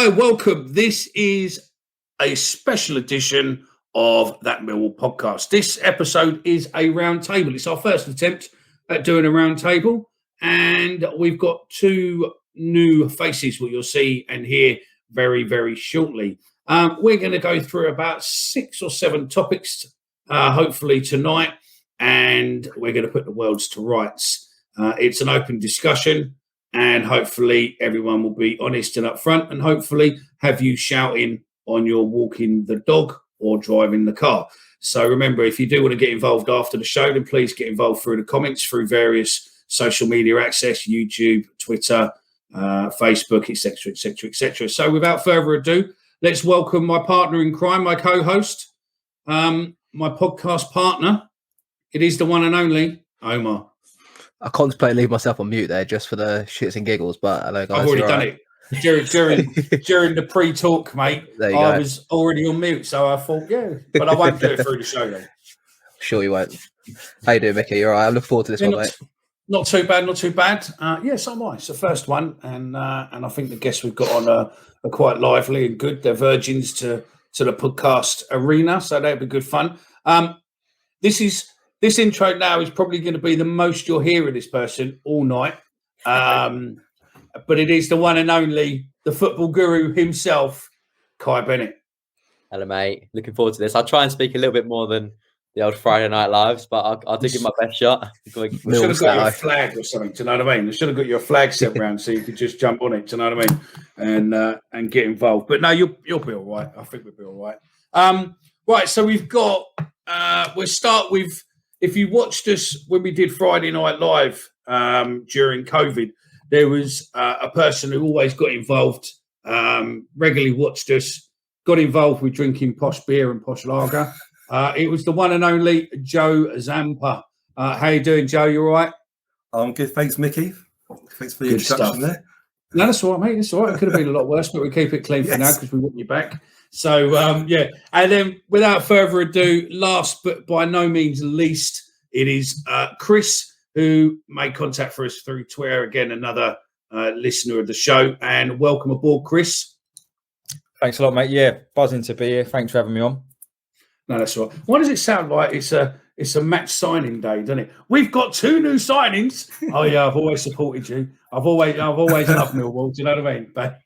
Hi, welcome. This is a special edition of that Millwall podcast. This episode is a round table. It's our first attempt at doing a round table, and we've got two new faces, what you'll see and hear very, very shortly. We're going to go through about 6 or 7 topics, hopefully tonight, and we're going to put the worlds to rights. It's an open discussion, and hopefully everyone will be honest and upfront, and hopefully have you shouting on your walking the dog or driving the car. So remember, if you do want to get involved after the show, then please get involved through the comments, through various social media access, YouTube, Twitter, Facebook, etc., etc., etc. So without further ado, let's welcome my partner in crime, my co-host, my podcast partner. It is the one and only Omar. I contemplated leaving myself on mute there just for the shits and giggles, but hello guys. I've already done it during the pre-talk, mate. I was already on mute, so I thought, but I won't do it through the show then. Sure you won't. How you doing, Mickey? You're all right? I look forward to this one, mate. Not too bad, not too bad. So am I. It's the first one, and I think the guests we've got on are quite lively and good. They're virgins to the podcast arena, so that'll be good fun. This intro now is probably going to be the most you'll hear of this person all night. But it is the one and only, the football guru himself, Kai Bennett. Hello, mate. Looking forward to this. I'll try and speak a little bit more than the old Friday Night Lives, but I'll do give my best shot. We should have got you a flag or something, do you know what I mean? We should have got you a flag set round so you could just jump on it, do you know what I mean? And get involved. But no, you'll be all right. I think we'll be all right. Right, so we've got, we'll start with, if you watched us when we did Friday Night Live during COVID, there was a person who always got involved, regularly watched us, got involved with drinking posh beer and posh lager. It was the one and only Joe Zampa. How you doing, Joe? You all right? I'm good. Thanks, Mickey. Thanks for the introduction there. No, that's all right, mate. That's all right. It could have been a lot worse, but we keep it clean for now because we want you back. So, And then without further ado, last but by no means least, it is Chris, who made contact for us through Twitter. Again, another listener of the show. And welcome aboard, Chris. Thanks a lot, mate. Yeah, buzzing to be here. Thanks for having me on. No, that's all right. Why does it sound like it's a match signing day, doesn't it? We've got 2 new signings. Oh yeah, I've always supported you. I've always loved Millwall. Do you know what I mean? But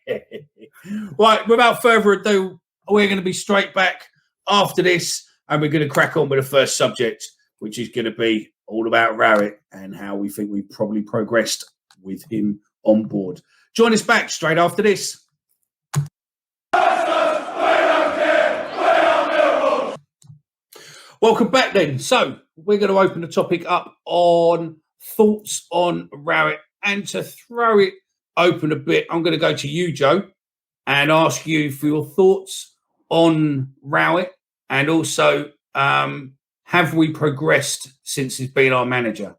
right, without further ado, we're going to be straight back after this, and we're going to crack on with the first subject, which is going to be all about Rowett and how we think we probably progressed with him on board. Join us back straight after this. Welcome back then. So we're going to open the topic up on thoughts on Rowett, and to throw it open a bit, I'm going to go to you, Joe, and ask you for your thoughts on Rowett, and also have we progressed since he's been our manager?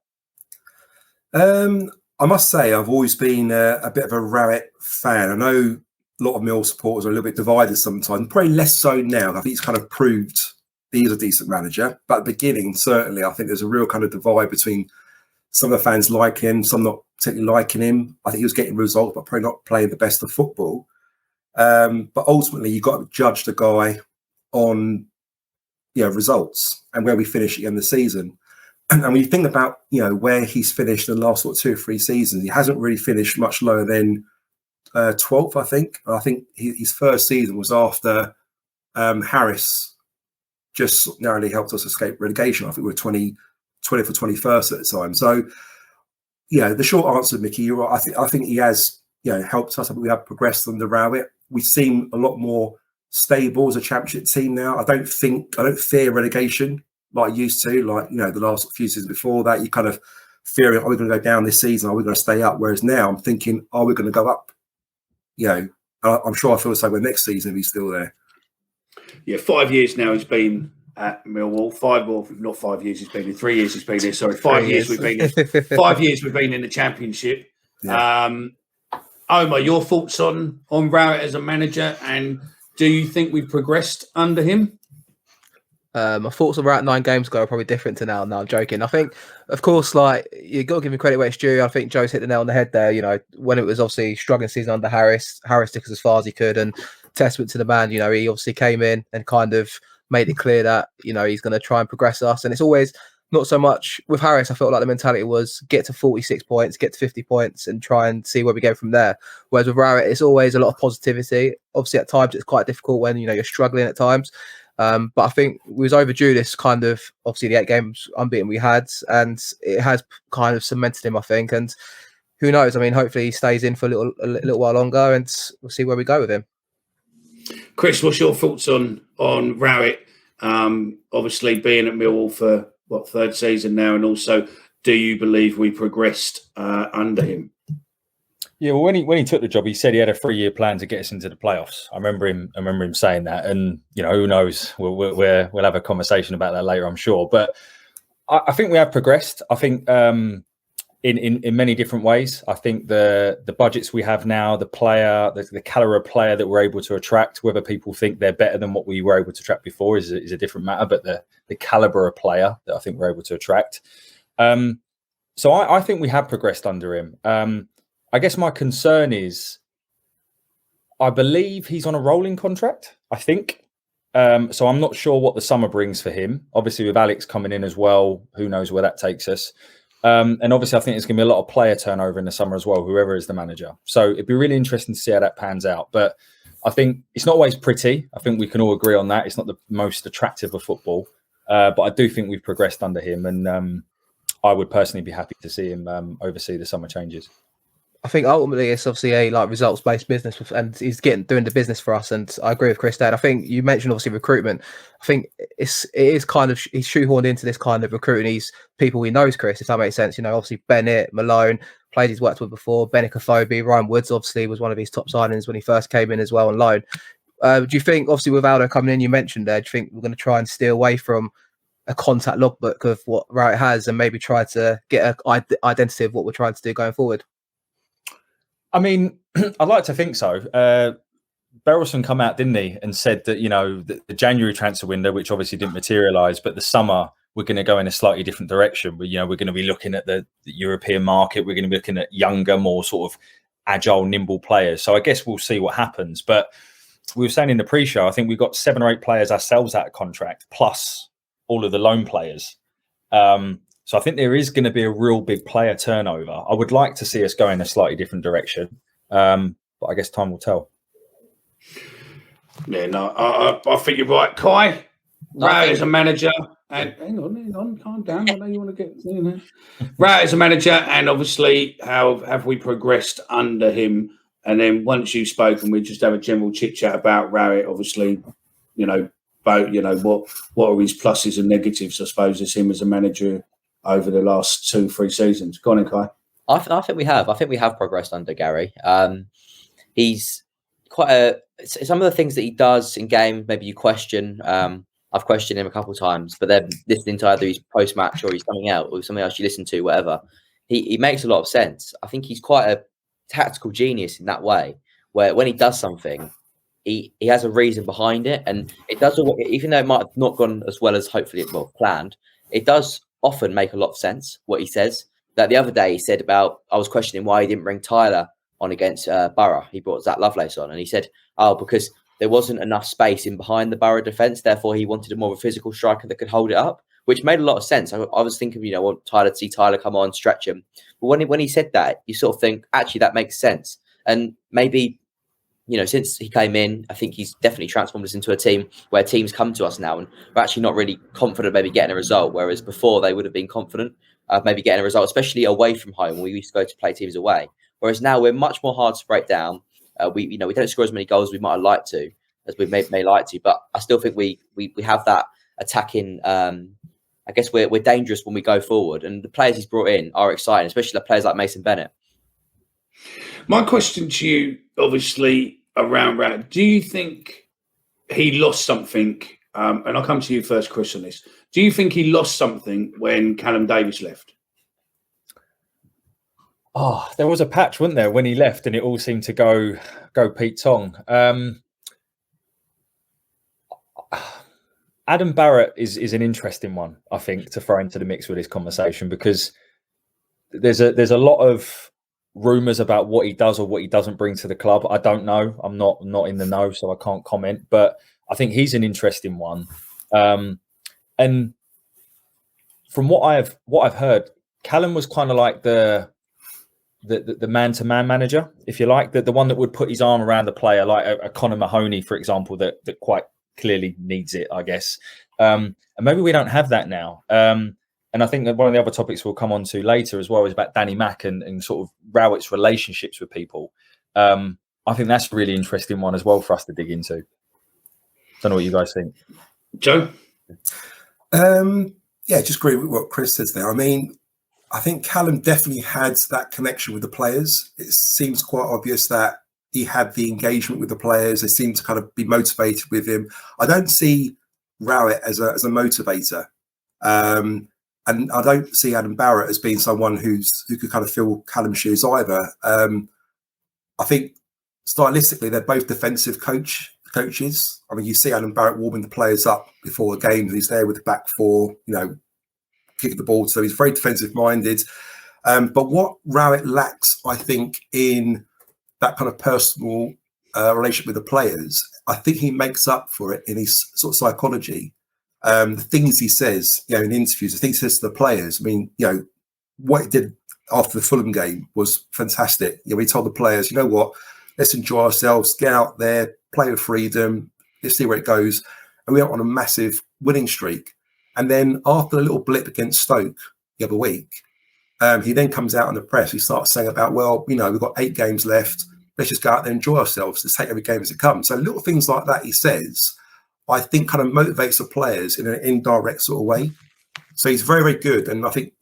I must say I've always been a bit of a Rowett fan. I know a lot of Mill supporters are a little bit divided sometimes, probably less so now. I think he's kind of proved he's a decent manager. But at the beginning, certainly, I think there's a real kind of divide between some of the fans liking him, some not particularly liking him. I think he was getting results, but probably not playing the best of football. But ultimately, you've got to judge the guy on results and where we finish at the end of the season. And when you think about where he's finished in the last 2 or 3 seasons, he hasn't really finished much lower than 12th, I think. And I think his first season was after Harris just narrowly helped us escape relegation. I think we were 20th or 21st at the time. So, the short answer, Mickey, you're right. I think he has helped us. I think we have progressed under Rowett. We seem a lot more stable as a championship team now. I don't fear relegation like I used to, the last few seasons before that. You kind of fear, are we going to go down this season? Are we going to stay up? Whereas now I'm thinking, are we going to go up? I'm sure I feel the same way next season if he's still there. Yeah, 5 years now he's been at Millwall. 3 years he's been here. Sorry, 5 years we've been here. 5 years we've been in the championship. Yeah. Omar, your thoughts on Rowett as a manager, and do you think we've progressed under him? My thoughts about 9 games ago are probably different to now. No, I'm joking. I think, of course, like you got to give him credit where it's due. I think Joe's hit the nail on the head there. You know, when it was obviously struggling season under Harris took us as far as he could, and testament to the man. You know, he obviously came in and kind of made it clear that he's going to try and progress us. And it's always not so much with Harris. I felt like the mentality was get to 46 points, get to 50 points, and try and see where we go from there. Whereas with Rowett, it's always a lot of positivity. Obviously, at times it's quite difficult when you're struggling at times. But I think we was overdue this kind of, obviously the 8 games unbeaten we had, and it has kind of cemented him, I think. And who knows? I mean, hopefully he stays in for a little while longer, and we'll see where we go with him. Chris, what's your thoughts on Rowett? Obviously being at Millwall for 3rd season now, and also, do you believe we progressed under him? Yeah, well, when he took the job, he said he had a 3-year plan to get us into the playoffs. I remember him saying that, and who knows? We'll have a conversation about that later, I'm sure. But I think we have progressed. I think in many different ways. I think the budgets we have now, the player, the caliber of player that we're able to attract, whether people think they're better than what we were able to attract before is a different matter. But the caliber of player that I think we're able to attract. So I think we have progressed under him. I guess my concern is, I believe he's on a rolling contract, I think. So I'm not sure what the summer brings for him. Obviously, with Alex coming in as well, who knows where that takes us. And obviously, I think there's going to be a lot of player turnover in the summer as well, whoever is the manager. So it'd be really interesting to see how that pans out. But I think it's not always pretty. I think we can all agree on that. It's not the most attractive of football. But I do think we've progressed under him. And I would personally be happy to see him oversee the summer changes. I think ultimately it's obviously a results-based business, and he's doing the business for us. And I agree with Chris there. I think you mentioned obviously recruitment. I think it is kind of, he's shoehorned into this kind of recruiting these people he knows, Chris, if that makes sense. Obviously Bennett, Malone, players he's worked with before, Benik Afobe, Ryan Woods obviously was one of his top signings when he first came in as well on loan. Do you think, obviously with Aldo coming in, you mentioned there, do you think we're going to try and steer away from a contact logbook of what Rowett has and maybe try to get an identity of what we're trying to do going forward? I mean, I'd like to think so. Berylson come out, didn't he, and said that, the January transfer window, which obviously didn't materialise, but the summer, we're going to go in a slightly different direction. We're going to be looking at the European market. We're going to be looking at younger, more sort of agile, nimble players. So I guess we'll see what happens. But we were saying in the pre-show, I think we've got 7 or 8 players ourselves out of contract, plus all of the loan players. So I think there is going to be a real big player turnover. I would like to see us go in a slightly different direction, but I guess time will tell. Yeah, no, I think you're right, Kai. Rowett is a manager, and hang on, calm down. I know you want to get Rowett is a manager, and obviously, how have we progressed under him? And then once you've spoken, we just have a general chit chat about Rowett. Obviously, about what are his pluses and negatives, I suppose, as him as a manager over the last 2-3 seasons. Go on, Kai. I think we have. I think we have progressed under Gary. He's quite some of the things that he does in game, maybe you question. I've questioned him a couple of times, but then listening to either his post-match or he's something else or something else you listen to, whatever, he makes a lot of sense. I think he's quite a tactical genius in that way, where when he does something, he has a reason behind it, and it does, even though it might have not gone as well as hopefully it planned, it does often make a lot of sense what he says. That the other day he said about, I was questioning why he didn't bring Tyler on against Borough. He brought Zach Lovelace on, and he said, because there wasn't enough space in behind the Borough defence, therefore he wanted a more of a physical striker that could hold it up, which made a lot of sense. I was thinking, I want to see Tyler come on, stretch him. But when he said that, you sort of think, actually, that makes sense. And maybe, since he came in, I think he's definitely transformed us into a team where teams come to us now and we're actually not really confident maybe getting a result, whereas before they would have been confident of maybe getting a result, especially away from home. We used to go to play teams away, whereas now we're much more hard to break down. We don't score as many goals as we might have liked to, as we may like to, but I still think we have that attacking. I guess we're dangerous when we go forward, and the players he's brought in are exciting, especially the players like Mason Bennett. My question to you, obviously, around Rowett, do you think he lost something? And I'll come to you first, Chris, on this. Do you think he lost something when Callum Davis left? Oh, there was a patch, wasn't there, when he left, and it all seemed to go Pete Tong. Adam Barrett is an interesting one, I think, to throw into the mix with this conversation, because there's a lot of rumours about what he does or what he doesn't bring to the club. I don't know. I'm not in the know, so I can't comment. But I think he's an interesting one. And from what I've heard, Callum was kind of like the man-to-man manager, if you like, the one that would put his arm around the player, like a Conor Mahoney, for example, that quite clearly needs it, I guess. And maybe we don't have that now. And I think that one of the other topics we'll come on to later as well is about Danny Mack and sort of Rowett's relationships with people. I think that's a really interesting one as well for us to dig into. Don't know what you guys think. Joe? Yeah, just agree with what Chris says there. I mean, I think Callum definitely had that connection with the players. It seems quite obvious that he had the engagement with the players. They seem to kind of be motivated with him. I don't see Rowett as a motivator. And I don't see Adam Barrett as being someone who could kind of fill Callum's shoes either. I think stylistically, they're both defensive coaches. I mean, you see Adam Barrett warming the players up before a game. He's there with the back four, kicking the ball. So he's very defensive minded. But what Rowett lacks, I think, in that kind of personal relationship with the players, I think he makes up for it in his sort of psychology. The things he says, in interviews, the things he says to the players. I mean, what he did after the Fulham game was fantastic. He told the players, you know what, let's enjoy ourselves, get out there, play with freedom, let's see where it goes. And we went on a massive winning streak. And then after the little blip against Stoke the other week, he then comes out in the press. He starts saying about, well, we've got 8 games left. Let's just go out there and enjoy ourselves. Let's take every game as it comes. So little things like that he says, I think kind of motivates the players in an indirect sort of way. So he's very, very good. And I think,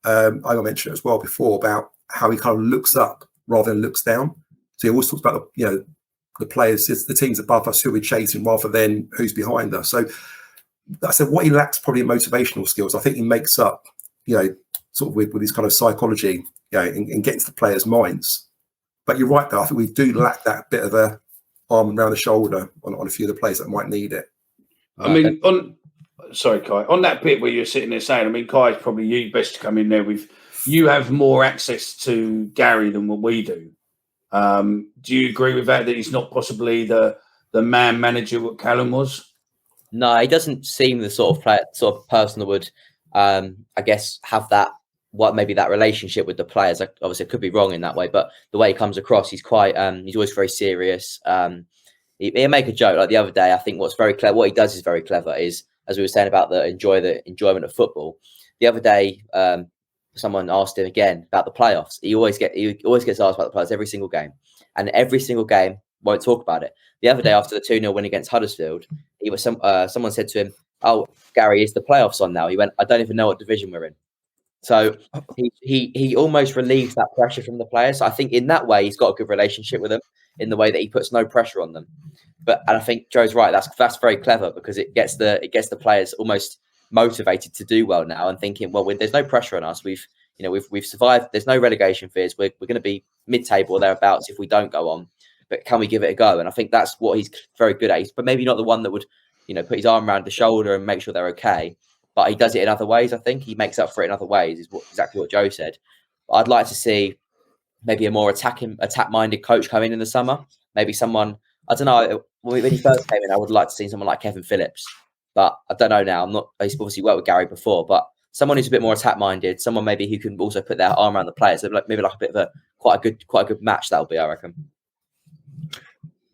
I mentioned it as well before about how he kind of looks up rather than looks down. So he always talks about, the players, the teams above us who we're chasing rather than who's behind us. So I said what he lacks probably motivational skills. I think he makes up, sort of with his kind of psychology, and gets the players' minds. But you're right, though. I think we do lack that bit of a arm around the shoulder on a few of the players that might need it. I mean, sorry, Kai, on that bit where you're sitting there saying, I mean, Kai, it's probably you best to come in there with, you have more access to Gary than what we do. Do you agree with that he's not possibly the man manager what Callum was? No, he doesn't seem the sort of person that would, I guess, have that, maybe that relationship with the players. Obviously, I could be wrong in that way, but the way he comes across, he's quite, he's always very serious. He'll make a joke. Like the other day, I think what's very clever, what he does is very clever, is, as we were saying about the enjoyment of football. The other day, someone asked him again about the playoffs. He always gets asked about the playoffs every single game, and every single game won't talk about it. The other day, after the 2-0 win against Huddersfield, someone said to him, "Oh, Gary, is the playoffs on now?" He went, "I don't even know what division we're in." So he almost relieves that pressure from the players. So I think in that way, he's got a good relationship with them, in the way that he puts no pressure on them. And I think Joe's right. That's very clever, because it gets the players almost motivated to do well now, and thinking, well, there's no pressure on us. We've survived. There's no relegation fears. We're going to be mid-table or thereabouts if we don't go on. But can we give it a go? And I think that's what he's very good at. But maybe not the one that would, put his arm around the shoulder and make sure they're okay. But he does it in other ways. I think he makes up for it in other ways. Is exactly what Joe said. But I'd like to see maybe a more attack-minded coach come in the summer. Maybe someone, I don't know. When he first came in, I would like to see someone like Kevin Phillips. But I don't know now. He's obviously worked with Gary before, but someone who's a bit more attack-minded, someone maybe who can also put their arm around the players. So maybe like a bit of quite a good match that'll be, I reckon.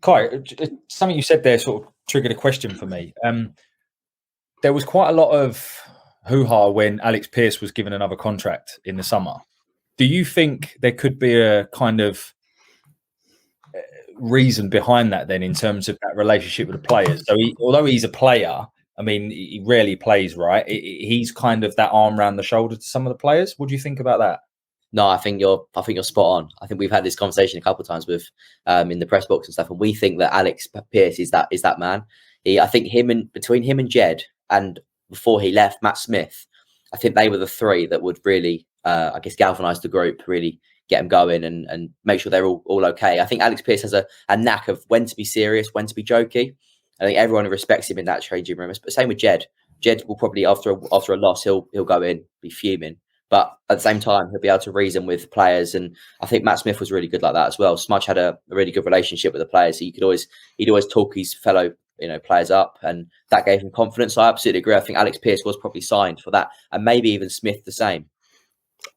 Kai, something you said there sort of triggered a question for me. There was quite a lot of hoo-ha when Alex Pearce was given another contract in the summer. Do you think there could be a kind of reason behind that then, in terms of that relationship with the players? So although he's a player, I mean, he rarely plays, right? He's kind of that arm around the shoulder to some of the players. What do you think about that? No, I think you're spot on. I think we've had this conversation a couple of times with in the press box and stuff, and we think that Alex Pearce is that man. I think between him and Jed, and before he left, Matt Smith, I think they were the three that would really, I guess, galvanise the group, really get them going and make sure they're all okay. I think Alex Pearce has a knack of when to be serious, when to be jokey. I think everyone respects him in that changing room. But same with Jed. Jed will probably after a loss he'll go in, be fuming. But at the same time, he'll be able to reason with players, and I think Matt Smith was really good like that as well. Smudge had a really good relationship with the players, so he'd always talk his fellow players up, and that gave him confidence. So I absolutely agree. I think Alex Pearce was probably signed for that, and maybe even Smith the same.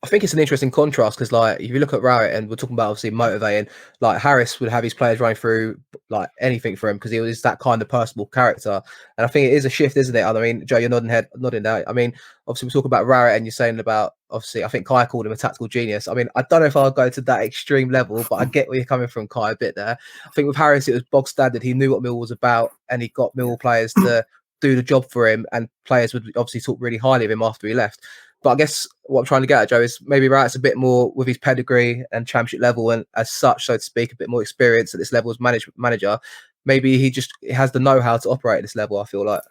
I think it's an interesting contrast because, like, if you look at Rowett, and we're talking about obviously motivating, like Harris would have his players running through like anything for him because he was that kind of personable character. And I think it is a shift, isn't it? I mean, Joe, you're nodding there. I mean, obviously we talk about Rowett, and you're saying about obviously I think Kai called him a tactical genius. I mean, I don't know if I'll go to that extreme level, but I get where you're coming from, Kai, a bit there. I think with Harris, it was bog standard. He knew what Millwall was about, and he got Millwall players to do the job for him, and players would obviously talk really highly of him after he left. But I guess what I'm trying to get at, Joe, is maybe Rowett's a bit more with his pedigree and championship level, and as such, so to speak, a bit more experience at this level as manager. Maybe he has the know-how to operate at this level, I feel like.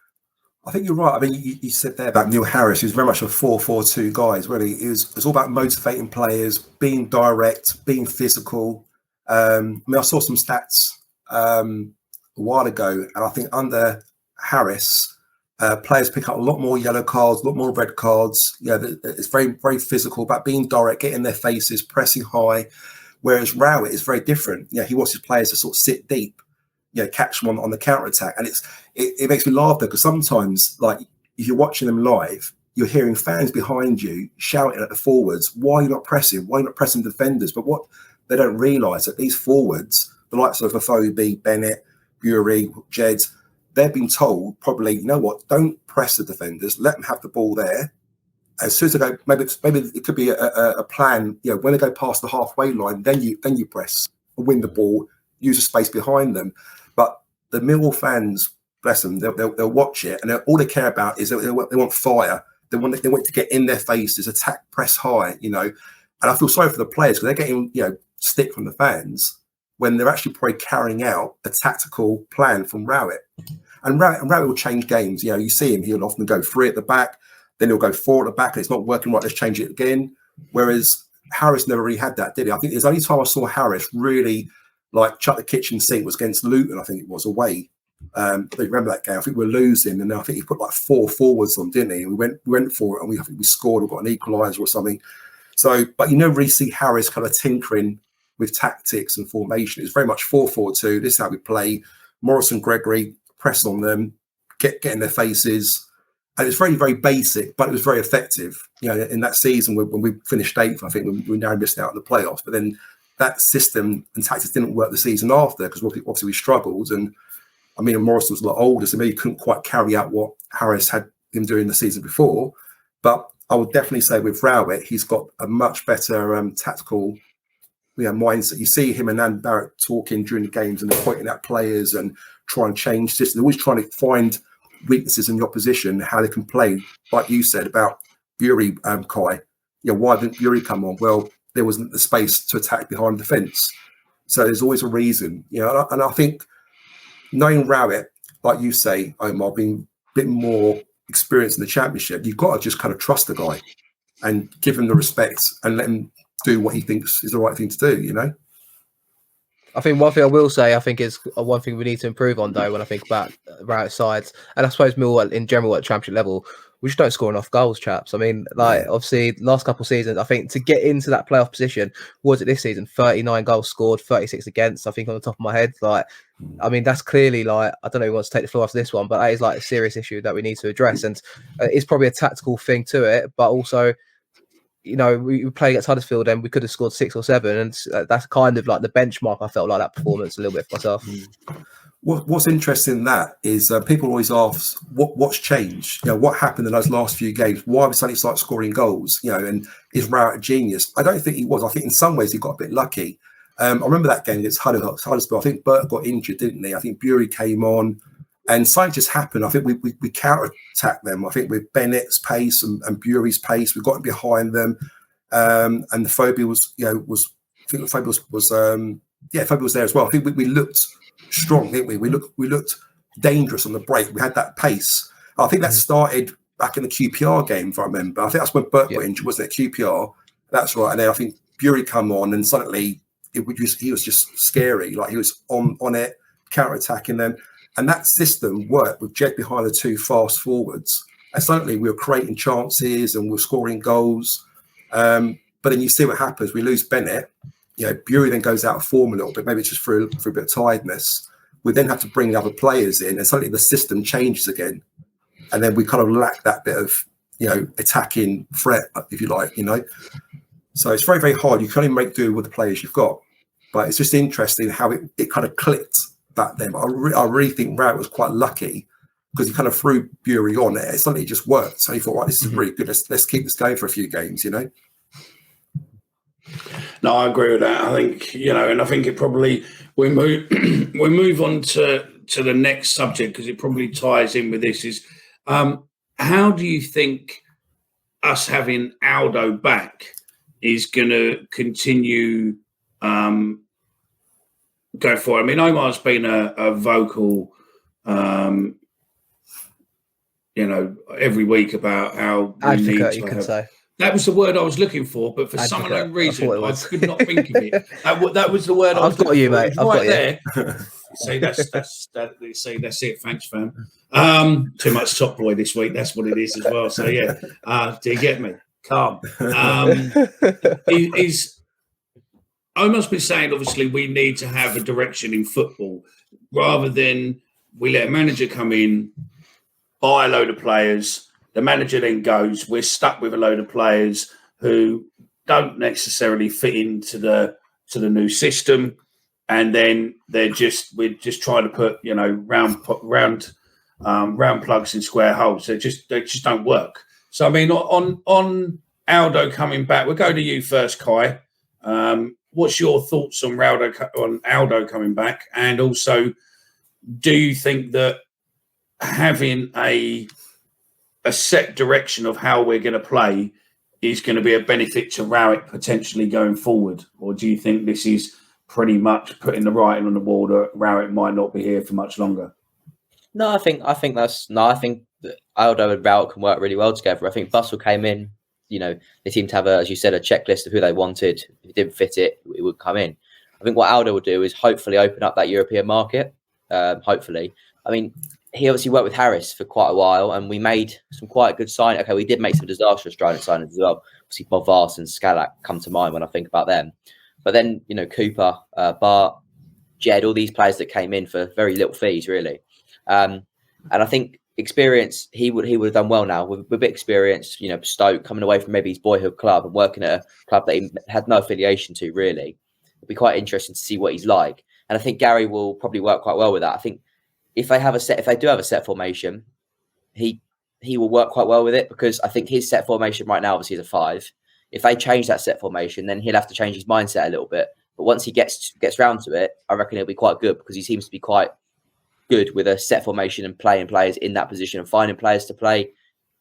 I think you're right. I mean, you said there about Neil Harris, who's very much a 4-4-2 guy. Really, it's all about motivating players, being direct, being physical. I mean, I saw some stats a while ago, and I think under Harris, players pick up a lot more yellow cards, a lot more red cards. It's very, very physical, about being direct, getting in their faces, pressing high. Whereas Rowett is very different. He wants his players to sort of sit deep, catch them on the counter attack. And it makes me laugh though, because sometimes, like, if you're watching them live, you're hearing fans behind you shouting at the forwards, "Why are you not pressing? Why are you not pressing defenders?" But what they don't realise that these forwards, the likes of Afobe, Bennett, Bury, Jed, they've been told probably, you know what, don't press the defenders, let them have the ball there. As soon as they go, maybe it could be a plan, when they go past the halfway line, then you press and win the ball, use the space behind them. But the Millwall fans, bless them, they'll watch it, and all they care about is they want fire. They want to get in their faces, attack, press high, And I feel sorry for the players because they're getting, stick from the fans when they're actually probably carrying out a tactical plan from Rowett. And Rowett will change games. You see him, he'll often go 3 at the back, then he'll go 4 at the back, and it's not working right, let's change it again. Whereas Harris never really had that, did he? I think the only time I saw Harris really chuck the kitchen sink was against Luton, I think it was, away. I remember that game. I think we were losing, and I think he put 4 forwards on, didn't he? And we went for it, and I think we scored or got an equaliser or something. So, but you never really see Harris kind of tinkering with tactics and formation. It's very much 4-4-2. This is how we play. Morrison, Gregory, press on them, get in their faces. And it's very, very basic, but it was very effective. In that season when we finished 8th, I think we now missed out on the playoffs. But then that system and tactics didn't work the season after because obviously we struggled. And I mean, Morrison was a lot older, so maybe he couldn't quite carry out what Harris had him doing the season before. But I would definitely say with Rowett, he's got a much better tactical mindset. You see him and Ann Barrett talking during the games, and they're pointing at players and trying to change systems. They're always trying to find weaknesses in the opposition, how they can play. Like you said about Bury, Kai. Why didn't Bury come on? Well, there wasn't the space to attack behind the fence. So there's always a reason. And I think knowing Rowett, like you say, Omar, being a bit more experienced in the Championship, you've got to just kind of trust the guy and give him the respect and let him do what he thinks is the right thing to do, I think one thing I will say, I think is one thing we need to improve on, though, when I think about Rowett sides, and I suppose Millwall in general at Championship level, we just don't score enough goals, chaps. I mean, obviously, last couple of seasons, I think to get into that playoff position, was it this season? 39 goals scored, 36 against, I think on the top of my head. I mean, that's clearly I don't know who wants to take the floor after this one, but that is a serious issue that we need to address. And it's probably a tactical thing to it, but also, we play against Huddersfield and we could have scored 6 or 7, and that's kind of the benchmark. I felt like that performance a little bit for myself. What's interesting in that is people always ask what's changed. What happened in those last few games? Why we suddenly start scoring goals? And is Rowett a genius? I don't think he was. I think in some ways he got a bit lucky. I remember that game against Huddersfield. I think Burt got injured, didn't he? I think Bury came on. And something just happened. I think we counter-attacked them. I think with Bennett's pace and Bury's pace, we got behind them. And the phobia was there as well. I think we looked strong, didn't we? We looked dangerous on the break. We had that pace. I think that started back in the QPR game, if I remember. I think that's when Burt got injured, wasn't it? QPR. That's right. And then I think Bury come on, and suddenly he was just scary. He was on it, counter-attacking them. And that system worked with Jed behind the two fast forwards. And suddenly we were creating chances and we were scoring goals. But then you see what happens. We lose Bennett. Bury then goes out of form a little bit. Maybe it's just for a bit of tiredness. We then have to bring other players in, and suddenly the system changes again. And then we kind of lack that bit of, attacking threat, if you like, So it's very, very hard. You can only make do with the players you've got. But it's just interesting how it kind of clicked back then. I really think Rowett was quite lucky because he kind of threw Bury on it. Suddenly it just worked. So he thought, right, this is really good. Let's keep this going for a few games, No, I agree with that. I think, and I think it probably we move on to the next subject because it probably ties in with this. Is how do you think us having Aldo back is going to continue going forward? I mean, Omar's been a vocal, every week about how advocate, you could say. That was the word I was looking for, but for some unknown reason, I could not think of it. That was the word I was I've got you, mate. I've got there. See, that's it. Thanks, fam. Too much Top Boy this week. That's what it is as well. So yeah, do you get me? Calm. Is I must be saying, obviously, we need to have a direction in football rather than we let a manager come in, buy a load of players. The manager then goes, we're stuck with a load of players who don't necessarily fit into the new system, and then we're just trying to put round plugs in square holes. They just don't work. So I mean, on Aldo coming back, we'll go to you first, Kai. What's your thoughts on Aldo coming back, and also do you think that having a set direction of how we're going to play is going to be a benefit to Rowett potentially going forward? Or do you think this is pretty much putting the writing on the wall that Rowett might not be here for much longer? No, I think that Aldo and Rowett can work really well together. I think Bustle came in, they seem to have as you said, a checklist of who they wanted. If it didn't fit it would come in. I think what Aldo will do is hopefully open up that European market. Hopefully. I mean, he obviously worked with Harris for quite a while, and we made some quite good signings. Okay, we did make some disastrous Australian signings as well. Obviously, Bob Vars and Scalak come to mind when I think about them. But then, Cooper, Bart, Jed, all these players that came in for very little fees, really. And I think experience, he would have done well now with a bit of experience. Stoke coming away from maybe his boyhood club and working at a club that he had no affiliation to, really. It'd be quite interesting to see what he's like. And I think Gary will probably work quite well with that. I think if they do have a set formation, he will work quite well with it, because I think his set formation right now obviously is a 5. If they change that set formation, then he'll have to change his mindset a little bit. But once he gets round to it, I reckon it'll be quite good, because he seems to be quite good with a set formation and playing players in that position and finding players to play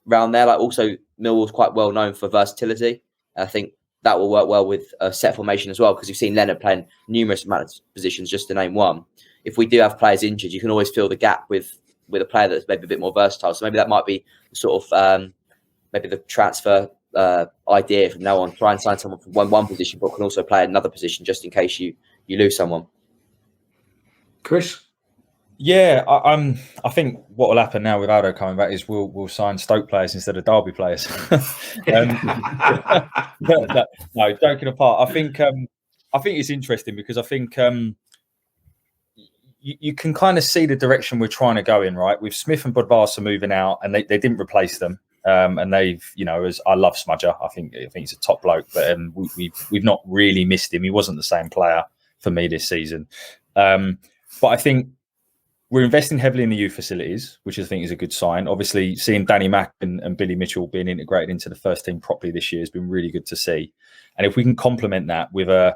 around there. Like also, Millwall's quite well known for versatility. And I think that will work well with a set formation as well, because you've seen Leonard playing numerous amounts of positions, just to name one. If we do have players injured, you can always fill the gap with a player that's maybe a bit more versatile. So maybe that might be sort of maybe the transfer idea from now on. Try and sign someone from one position, but can also play another position just in case you lose someone. Chris? Yeah, I think what will happen now with Aldo coming back is we'll sign Stoke players instead of Derby players. No, joking apart, I think it's interesting, because I think you can kind of see the direction we're trying to go in, right? With Smith and Bodvarsson moving out, and they didn't replace them, and they've, as I love Smudger, I think he's a top bloke, but we've not really missed him. He wasn't the same player for me this season, but I think we're investing heavily in the youth facilities, which I think is a good sign. Obviously, seeing Danny Mack and Billy Mitchell being integrated into the first team properly this year has been really good to see. And if we can complement that with a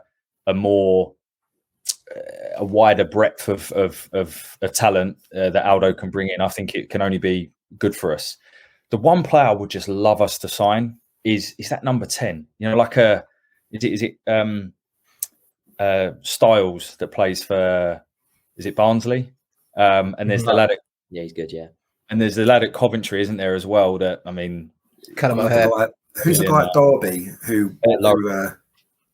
wider breadth of talent that Aldo can bring in, I think it can only be good for us. The one player I would just love us to sign is that number 10. Is it Styles that plays for? Is it Barnsley? And there's the lad. He's good. Yeah. And there's the lad at Coventry, isn't there, as well? That kind of who's the guy at Derby who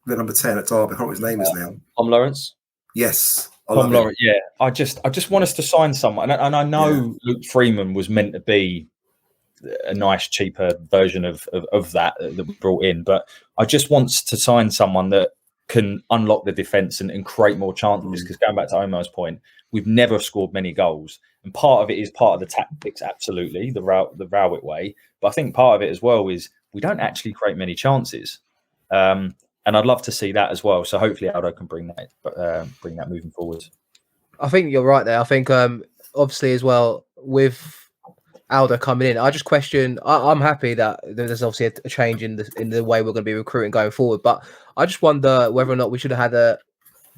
the number 10 at Derby? I can't remember his name is now. Tom Lawrence. Yes, Tom Lawrence, yeah. I just want us to sign someone, and I know Luke Freeman was meant to be a nice, cheaper version of that we brought in, but I just want to sign someone that can unlock the defence and create more chances. Because going back to Omar's point, we've never scored many goals, and part of it is part of the tactics, absolutely, the Rowett way. But I think part of it as well is we don't actually create many chances, and I'd love to see that as well. So hopefully Aldo can bring that moving forward. I think you're right there. I think obviously as well with Aldo coming in, I just question. I'm happy that there's obviously a change in the way we're going to be recruiting going forward, but I just wonder whether or not we should have had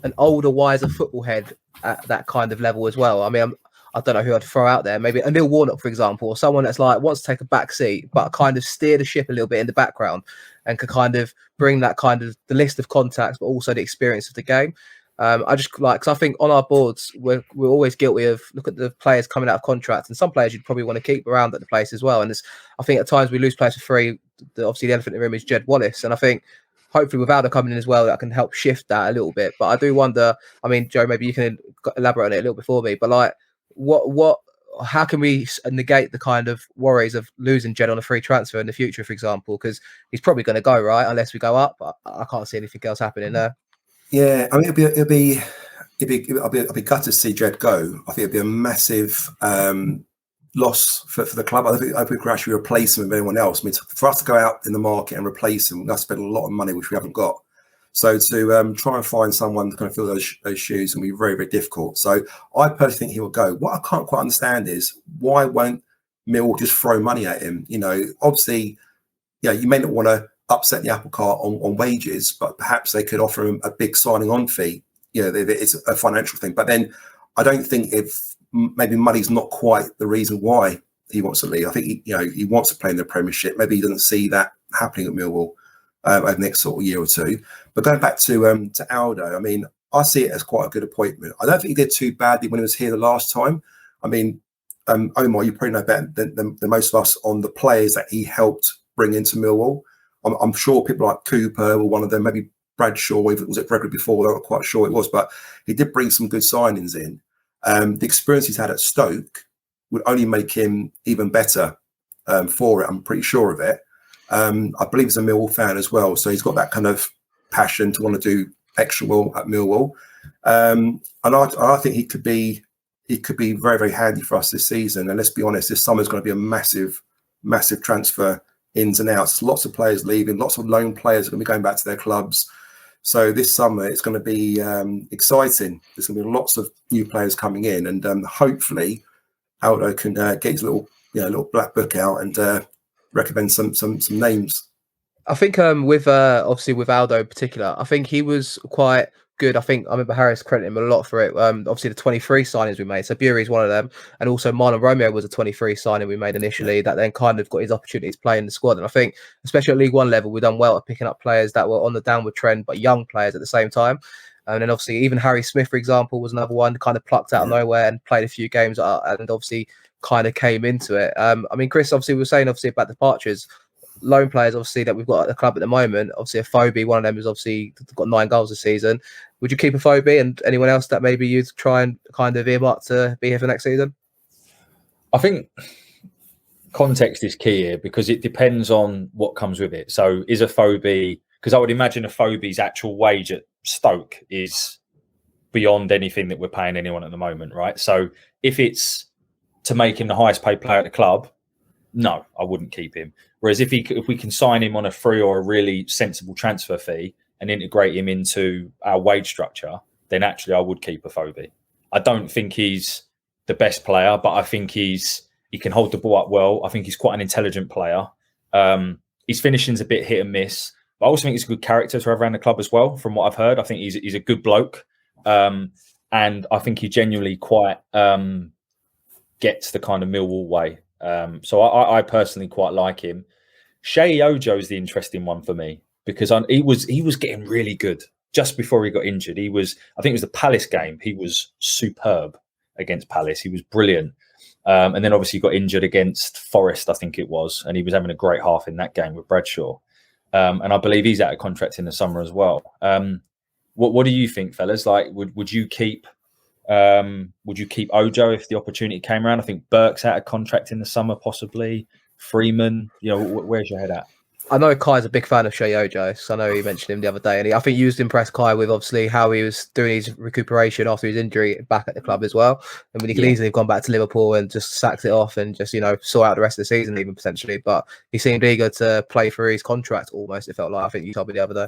an older, wiser football head at that kind of level as well. I mean, I don't know who I'd throw out there. Maybe a Neil Warnock, for example, or someone that's like wants to take a back seat, but kind of steer the ship a little bit in the background and could kind of bring that kind of the list of contacts, but also the experience of the game. I just like, because I think on our boards, we're always guilty of look at the players coming out of contracts, and some players you'd probably want to keep around at the place as well. And I think at times we lose players for free. Obviously, the elephant in the room is Jed Wallace, and I think hopefully with Aldo coming in as well, that can help shift that a little bit. But I do wonder. I mean, Joe, maybe you can elaborate on it a little before me. But like, how can we negate the kind of worries of losing Jed on a free transfer in the future, for example? Because he's probably going to go, right, unless we go up. I can't see anything else happening there. Yeah, I mean, I'll be gutted to see Jed go. I think it'd be a massive loss for the club. I think we could actually replace him with anyone else. I mean, for us to go out in the market and replace him, we've got to spend a lot of money, which we haven't got. So to try and find someone to kind of fill those shoes will be very, very difficult. So I personally think he will go. What I can't quite understand is why won't Millwall just throw money at him? You know, obviously, you may not want to upset the apple cart on wages, but perhaps they could offer him a big signing on fee. You know, it's a financial thing. But then I don't think if maybe money's not quite the reason why he wants to leave. I think he wants to play in the Premiership. Maybe he doesn't see that happening at Millwall over the next sort of year or two. But going back to Aldo, I mean, I see it as quite a good appointment. I don't think he did too badly when he was here the last time. I mean, Omar, you probably know better than most of us on the players that he helped bring into Millwall. I'm sure people like Cooper were one of them, maybe Bradshaw, if it was at Gregory before, I'm not quite sure it was, but he did bring some good signings in. The experience he's had at Stoke would only make him even better for it. I'm pretty sure of it. I believe he's a Millwall fan as well, so he's got that kind of passion to want to do extra well at Millwall. And I think he could be very, very handy for us this season. And let's be honest, this summer is going to be a massive, massive transfer ins and outs. Lots of players leaving, lots of loan players are going to be going back to their clubs. So this summer it's going to be exciting. There's going to be lots of new players coming in, and hopefully Aldo can get his little black book out and recommend some names. I think with obviously with Aldo in particular, I think he was quite good. I remember Harris crediting him a lot for it. Obviously the 23 signings we made. So Bury's one of them, and also Marlon Romeo was a 23 signing we made initially that then kind of got his opportunity to play in the squad. And I think especially at League One level, we've done well at picking up players that were on the downward trend, but young players at the same time. And then obviously even Harry Smith, for example, was another one kind of plucked out of nowhere and played a few games and obviously kind of came into it. I mean, Chris, obviously we were saying obviously about departures. Loan players, obviously, that we've got at the club at the moment. Obviously, Afobe, one of them, has obviously got 9 goals this season. Would you keep Afobe and anyone else that maybe you'd try and kind of earmark to be here for next season? I think context is key here because it depends on what comes with it. So is Afobe, because I would imagine Afobe's actual wage at Stoke is beyond anything that we're paying anyone at the moment, right? So if it's to make him the highest paid player at the club, no, I wouldn't keep him. Whereas if we can sign him on a free or a really sensible transfer fee and integrate him into our wage structure, then actually I would keep Afobe. I don't think he's the best player, but I think he can hold the ball up well. I think he's quite an intelligent player. His finishing's a bit hit and miss, but I also think he's a good character to have around the club as well. From what I've heard, I think he's a good bloke, and I think he genuinely quite gets the kind of Millwall way. So I personally quite like him. Shea Ojo is the interesting one for me because he was getting really good just before he got injured. I think it was the Palace game. He was superb against Palace. He was brilliant. And then obviously got injured against Forest, I think it was, and he was having a great half in that game with Bradshaw. And I believe he's out of contract in the summer as well. What do you think, fellas? Like, would you keep Would you keep Ojo if the opportunity came around? I think Burke's out of contract in the summer, possibly. Freeman, where's your head at? I know Kai's a big fan of Shea Ojo, so I know he mentioned him the other day, and I think you was impressed, Kai, with obviously how he was doing his recuperation after his injury back at the club as well. I mean, he could easily have gone back to Liverpool and just sacked it off and just, saw out the rest of the season even potentially, but he seemed eager to play for his contract almost, it felt like. I think you told me the other day.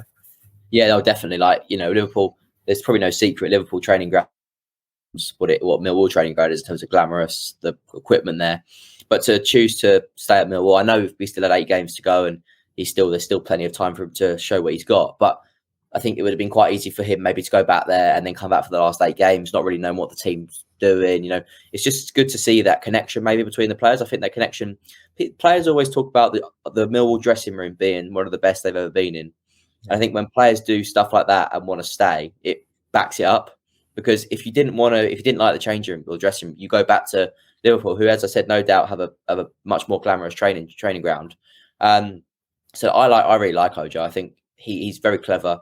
Yeah, no, definitely. Liverpool, there's probably no secret. Liverpool training ground, what Millwall training ground is in terms of glamorous, the equipment there. But to choose to stay at Millwall, I know we still had 8 games to go and there's still plenty of time for him to show what he's got. But I think it would have been quite easy for him maybe to go back there and then come back for the last 8 games, not really knowing what the team's doing. It's just good to see that connection maybe between the players. I think that connection, players always talk about the Millwall dressing room being one of the best they've ever been in. And I think when players do stuff like that and want to stay, it backs it up. Because if you didn't like the changing room or dressing room, you go back to Liverpool, who, as I said, no doubt have a much more glamorous training ground. So I really like Ojo. I think he's very clever.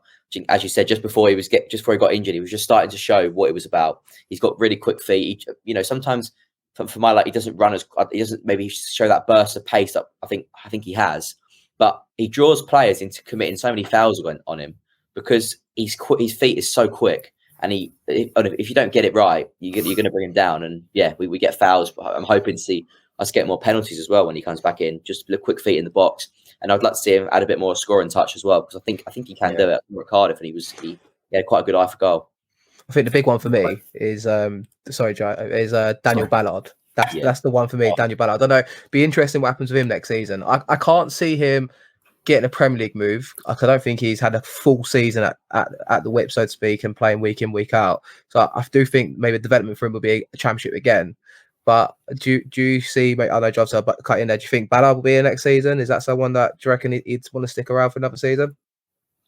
As you said, just before he got injured, he was just starting to show what it was about. He's got really quick feet. Sometimes for my he doesn't run he doesn't maybe show that burst of pace that I think he has, but he draws players into committing so many fouls on him because his feet is so quick. And if you don't get it right, you're going to bring him down. And yeah, we get fouls. But I'm hoping to see us get more penalties as well when he comes back in. Just a quick feet in the box. And I'd like to see him add a bit more scoring touch as well, because I think he can do it at Cardiff, and he had quite a good eye for goal. I think the big one for me is Daniel Ballard. That's the one for me, Daniel Ballard. I don't know. Be interesting what happens with him next season. I can't see him getting a Premier League move. I don't think he's had a full season at the whip, so to speak, and playing week in, week out. So I do think maybe development for him will be a championship again. But do you see, I know Jobs are cut in there, do you think Ballard will be here next season? Is that someone that do you reckon he'd want to stick around for another season?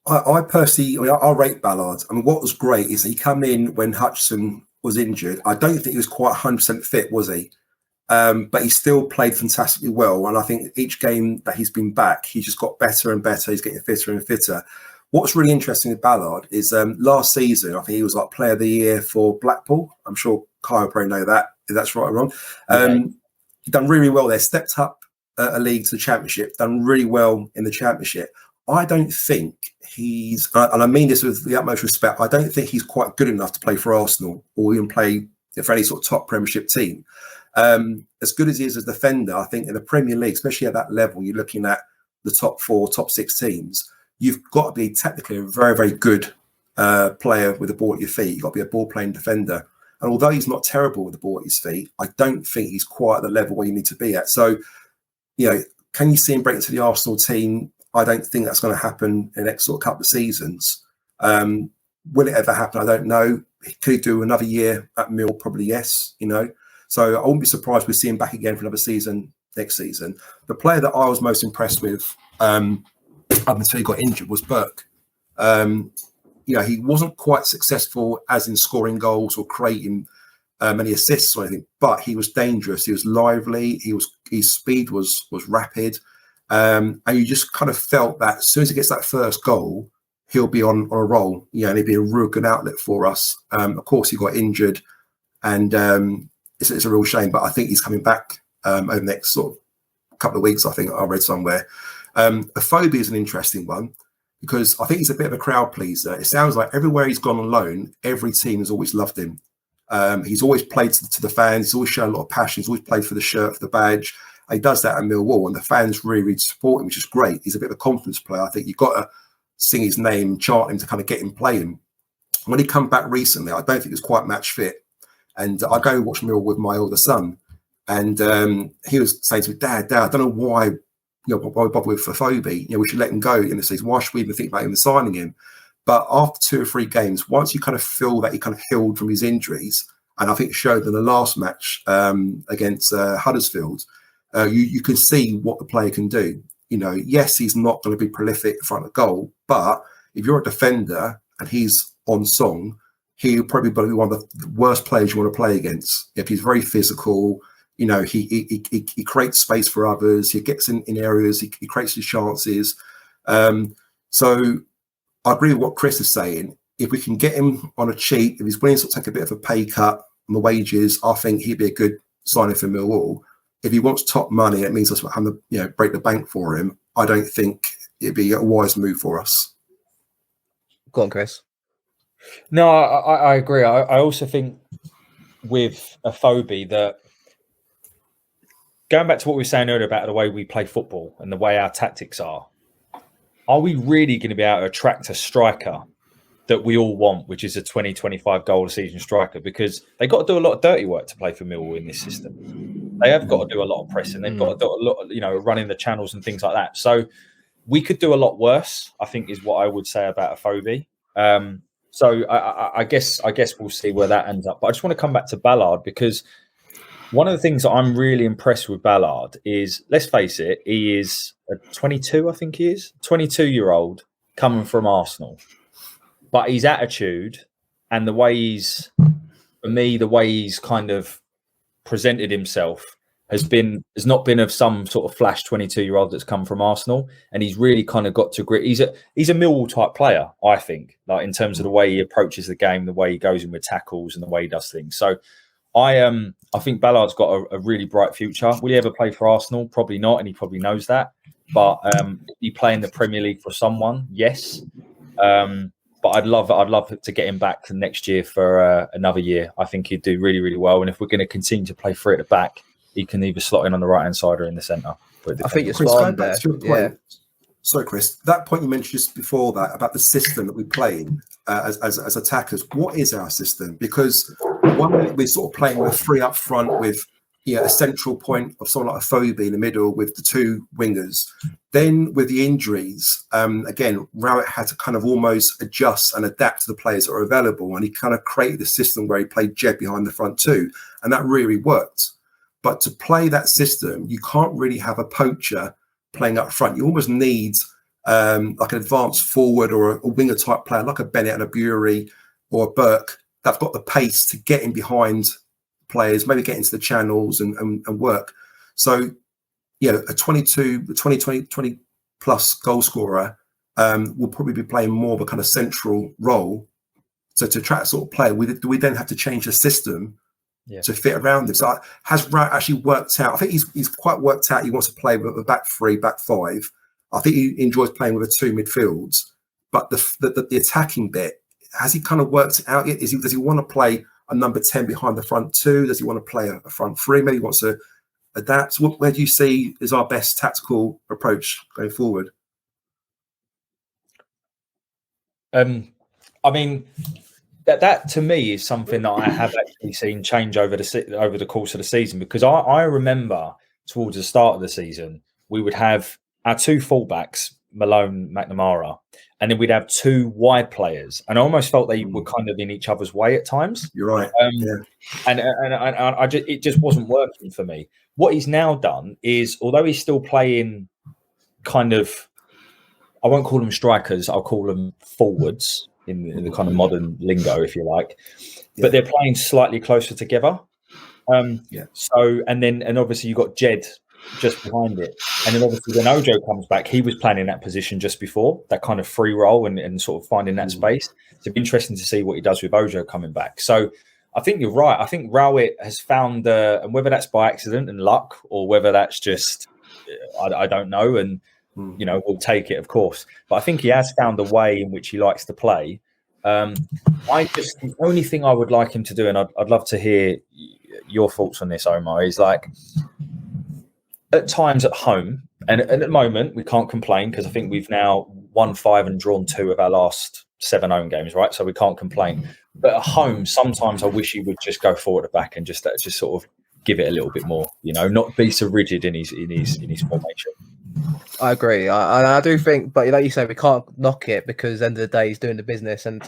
I personally, I rate Ballard. I mean, what was great is he come in when Hutchinson was injured. I don't think he was quite 100% fit, was he? But he still played fantastically well. And I think each game that he's been back, he's just got better and better. He's getting fitter and fitter. What's really interesting with Ballard is last season, I think he was like Player of the Year for Blackpool. I'm sure Kyle will probably know that, if that's right or wrong. He's done really well there, stepped up a league to the Championship, done really well in the Championship. I don't think he's, and I mean this with the utmost respect, I don't think he's quite good enough to play for Arsenal or even play for any sort of top Premiership team. As good as he is as a defender, I think in the Premier League, especially at that level, you're looking at the top 4, top 6 teams. You've got to be technically a very, very good player with the ball at your feet. You've got to be a ball-playing defender. And although he's not terrible with the ball at his feet, I don't think he's quite at the level where you need to be at. So, can you see him break into the Arsenal team? I don't think that's going to happen in the next sort of couple of seasons. Will it ever happen? I don't know. He could do another year at Mill, probably yes, So I wouldn't be surprised we see him back again for another season next season. The player that I was most impressed with up until he got injured was Burke. He wasn't quite successful as in scoring goals or creating many assists or anything, but he was dangerous. He was lively. His speed was rapid. And you just kind of felt that as soon as he gets that first goal, he'll be on a roll, and he'd be a real good outlet for us. Of course, he got injured, and it's a real shame, but I think he's coming back over the next sort of couple of weeks, I think I read somewhere. Afobe is an interesting one because I think he's a bit of a crowd pleaser. It sounds like everywhere he's gone on loan, every team has always loved him. He's always played to the fans. He's always shown a lot of passion. He's always played for the shirt, for the badge. He does that at Millwall, and the fans really, really support him, which is great. He's a bit of a confidence player. I think you've got to sing his name, chant him to kind of get him playing. When he come back recently, I don't think he was quite match fit. And I go watch Millwall with my older son, and he was saying to me, Dad, I don't know why, why we bother with Afobe. We should let him go in the season. Why should we even think about him signing him? But after 2 or 3 games, once you kind of feel that he kind of healed from his injuries, and I think it showed in the last match against Huddersfield, you can see what the player can do. Yes, he's not going to be prolific in front of goal, but if you're a defender and he's on song, he'll probably be one of the worst players you want to play against. If he's very physical, he creates space for others, he gets in areas, he creates his chances. So I agree with what Chris is saying. if we can get him on a cheap, if he's willing to take a bit of a pay cut on the wages, I think he'd be a good signing for Millwall. If he wants top money, it means us having to break the bank for him. I don't think it'd be a wise move for us. Go on, Chris. No, I agree. I also think with Afobe that going back to what we were saying earlier about the way we play football and the way our tactics are we really going to be able to attract a striker that we all want, which is a 20, 25 goal a season striker? Because they got to do a lot of dirty work to play for Millwall in this system. They have got to do a lot of pressing. They've got to do a lot, running the channels and things like that. So we could do a lot worse, I think, is what I would say about Afobe. So I guess we'll see where that ends up. But I just want to come back to Ballard, because one of the things that I'm really impressed with Ballard is, let's face it, he is a 22, I think he is, 22-year-old coming from Arsenal. But his attitude and the way he's kind of presented himself has not been of some sort of flash 22-year-old that's come from Arsenal, and he's really kind of got to grit. He's a Millwall type player, I think, like in terms of the way he approaches the game, the way he goes in with tackles, and the way he does things. So I think Ballard's got a really bright future. Will he ever play for Arsenal? Probably not, and he probably knows that. But he play in the Premier League for someone, yes. But I'd love to get him back to next year for another year. I think he'd do really, really well. And if we're going to continue to play free at the back, he can either slot in on the right-hand side or in the centre. I think you're Chris, spot going on back there. to your point. Sorry, Chris. That point you mentioned just before that about the system that we play in as attackers. What is our system? Because one minute we're sort of playing with three up front with a central point of someone like Afobe in the middle with the two wingers. Then with the injuries, again, Rowett had to kind of almost adjust and adapt to the players that are available. And he kind of created a system where he played Jed behind the front two. And that really worked. But to play that system, you can't really have a poacher playing up front. You almost need like an advanced forward or a winger type player, like a Bennett and a Bury or a Burke, that's got the pace to get in behind players, maybe get into the channels and work. So, a 20 plus goal scorer will probably be playing more of a kind of central role. So to attract sort of player, we then have to change the system to fit around him. So has Rat actually worked out? I think he's quite worked out. He wants to play with a back three, back five. I think he enjoys playing with the two midfields. But the attacking bit, has he kind of worked out yet? Does he want to play a number 10 behind the front two? Does he want to play a front three? Maybe he wants to adapt. Where do you see is our best tactical approach going forward? I mean, that to me is something that I have actually seen change over the course of the season, because I remember towards the start of the season we would have our two fullbacks, Malone, McNamara, and then we'd have two wide players, and I almost felt they were kind of in each other's way at times. You're right. And it just wasn't working for me. What he's now done is, although he's still playing kind of, I won't call them strikers, I'll call them forwards in the kind of modern lingo, if you like, but they're playing slightly closer together. So, and obviously you've got Jed just behind it. And then obviously when Ojo comes back, he was playing in that position just before, that kind of free role and sort of finding that space. So it'd be interesting to see what he does with Ojo coming back. So I think you're right. I think Rowett has found, and whether that's by accident and luck or whether that's just, I don't know. And, we'll take it, of course. But I think he has found a way in which he likes to play. The only thing I would like him to do, and I'd love to hear your thoughts on this, Omar, is like, at times at home, and at the moment we can't complain because I think we've now won 5 and drawn 2 of our last 7 home games, right? So we can't complain. But at home, sometimes I wish he would just go forward at back and just sort of give it a little bit more, not be so rigid in his formation. I agree. I do think, but like you say, we can't knock it because at the end of the day, he's doing the business, and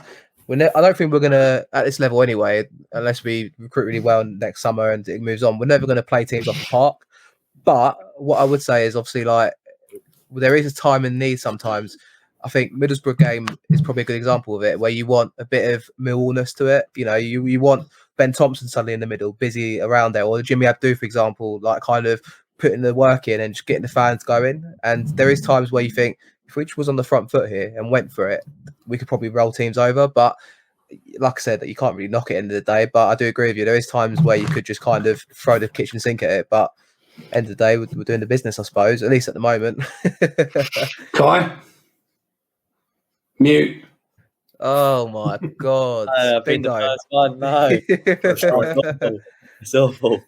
I don't think we're gonna, at this level anyway, unless we recruit really well next summer and it moves on, we're never going to play teams off the park. But what I would say is obviously, like, there is a time and need sometimes. I think Middlesbrough game is probably a good example of it, where you want a bit of Millwallness to it. You want Ben Thompson suddenly in the middle, busy around there, or Jimmy Abdou, for example, like kind of putting the work in and just getting the fans going. And there is times where you think if we was on the front foot here and went for it, we could probably roll teams over. But like I said, you can't really knock it at the end of the day. But I do agree with you. There is times where you could just kind of throw the kitchen sink at it. But end of the day, we're doing the business, I suppose, at least at the moment. Kai, mute. Oh my God. I've been the Bingo. first one. No. It's awful.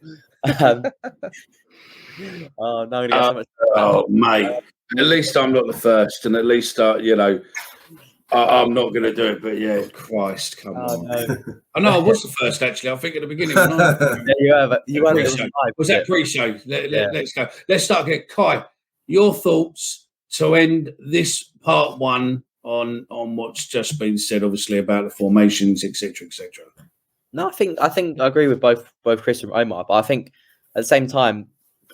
Oh no, I'm gonna get so much. Oh, mate. At least I'm not the first, and at least I'm not going to do it. But yeah, Christ, come on. No. I know I was the first actually. I think at the beginning. Wasn't I? Yeah, you have. You were Pre-show. Was that pre-show? Let's go. Let's start again. Kai, your thoughts to end this part one on what's just been said, obviously about the formations, etc., etc. No, I think I agree with both Chris and Omar, but I think at the same time,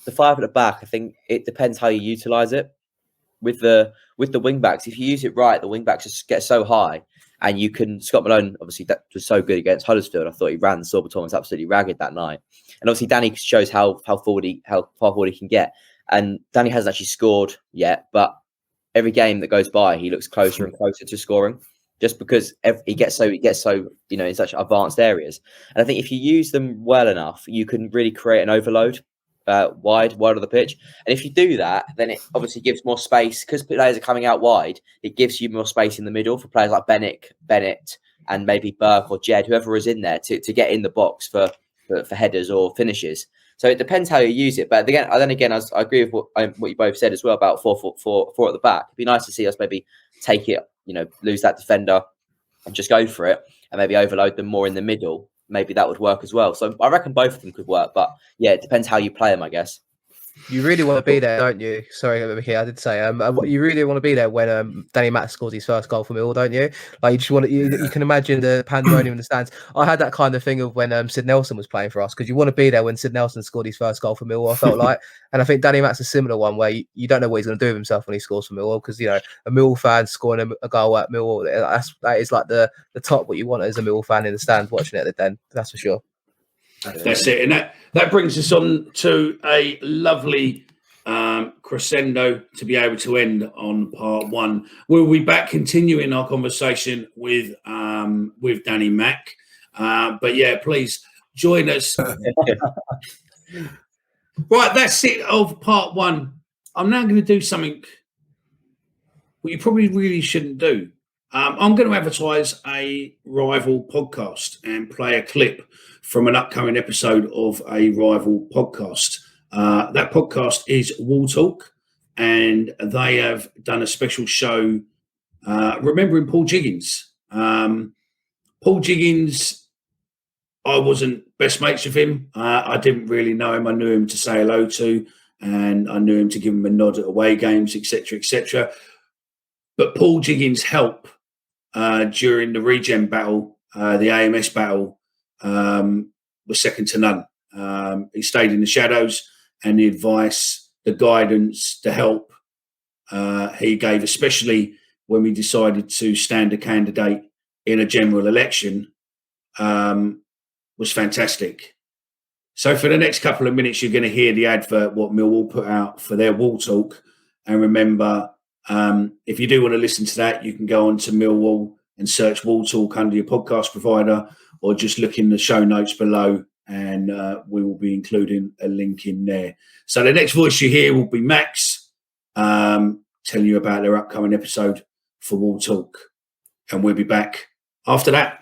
the five at the back, I think it depends how you utilize it. With the wing backs, if you use it right, the wing backs just get so high, and you can. Scott Malone, obviously, that was so good against Huddersfield. I thought he ran Sauberton was absolutely ragged that night, and obviously Danny shows how far forward he can get. And Danny hasn't actually scored yet, but every game that goes by, he looks closer and closer to scoring, just because he gets so in such advanced areas. And I think if you use them well enough, you can really create an overload. Wide of the pitch, and if you do that, then it obviously gives more space because players are coming out wide. It gives you more space in the middle for players like Bennett, and maybe Burke or Jed, whoever is in there, to get in the box for headers or finishes. So it depends how you use it. But then again, I agree with what you both said as well about 4-4-4 at the back. It'd be nice to see us maybe take it, lose that defender and just go for it, and maybe overload them more in the middle. Maybe that would work as well. So I reckon both of them could work, but yeah, it depends how you play them, I guess. You really want to be there, don't you? Sorry, Mickey, I did say. You really want to be there when Danny Mack scores his first goal for Millwall, don't you? Like you just want to. You can imagine the pandemonium in the stands. I had that kind of thing of when Sid Nelson was playing for us, because you want to be there when Sid Nelson scored his first goal for Millwall. I felt like, and I think Danny Mack's a similar one where you don't know what he's going to do with himself when he scores for Millwall, because a Millwall fan scoring a goal at Millwall, that is like the top what you want as a Millwall fan in the stands watching it at the Den. That's for sure. That's it, and that brings us on to a lovely crescendo to be able to end on part one. We'll be back continuing our conversation with Danny Mack, but yeah, please join us. Right, that's it of part one. I'm now going to do something what you probably really shouldn't do. I'm going to advertise a rival podcast and play a clip from an upcoming episode of a rival podcast. That podcast is WallTalk, and they have done a special show remembering Paul Jiggins. Paul Jiggins, I wasn't best mates with him. I didn't really know him. I knew him to say hello to, and I knew him to give him a nod at away games, etc., etc. But Paul Jiggins' help during the regen battle, the AMS battle, was second to none. He stayed in the shadows, and the advice, the guidance, the help he gave, especially when we decided to stand a candidate in a general election, was fantastic. So for the next couple of minutes, you're going to hear the advert what Millwall put out for their WallTalk. And remember, if you do want to listen to that, you can go on to Millwall and search WallTalk under your podcast provider, or just look in the show notes below, and we will be including a link in there. So the next voice you hear will be Max telling you about their upcoming episode for WallTalk. And we'll be back after that.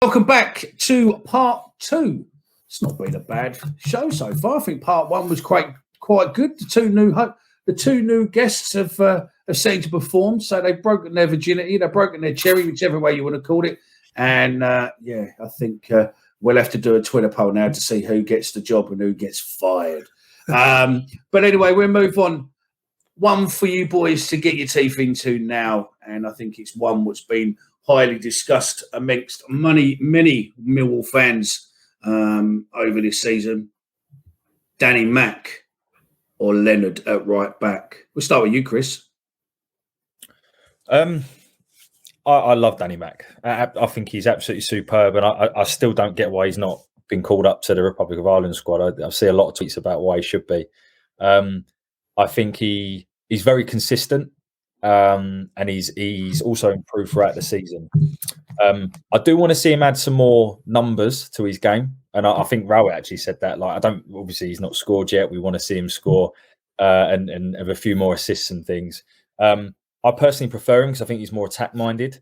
Welcome back to part 2. It's not been a bad show so far. I think part 1 was quite good. The two new guests have seemed to perform. So they've broken their virginity, they've broken their cherry, whichever way you want to call it. And I think we'll have to do a Twitter poll now to see who gets the job and who gets fired. But anyway, we'll move on. One for you boys to get your teeth into now, and I think it's one that's been highly discussed amongst many Millwall fans over this season. Danny Mack or Leonard at right back? We'll start with you, Chris. I love Danny Mack. I think he's absolutely superb, and I still don't get why he's not been called up to the Republic of Ireland squad. I see a lot of tweets about why he should be. I think he's very consistent. And he's also improved throughout the season. I do want to see him add some more numbers to his game, and I think Rowett actually said that. Obviously he's not scored yet. We want to see him score and have a few more assists and things. I personally prefer him because I think he's more attack minded.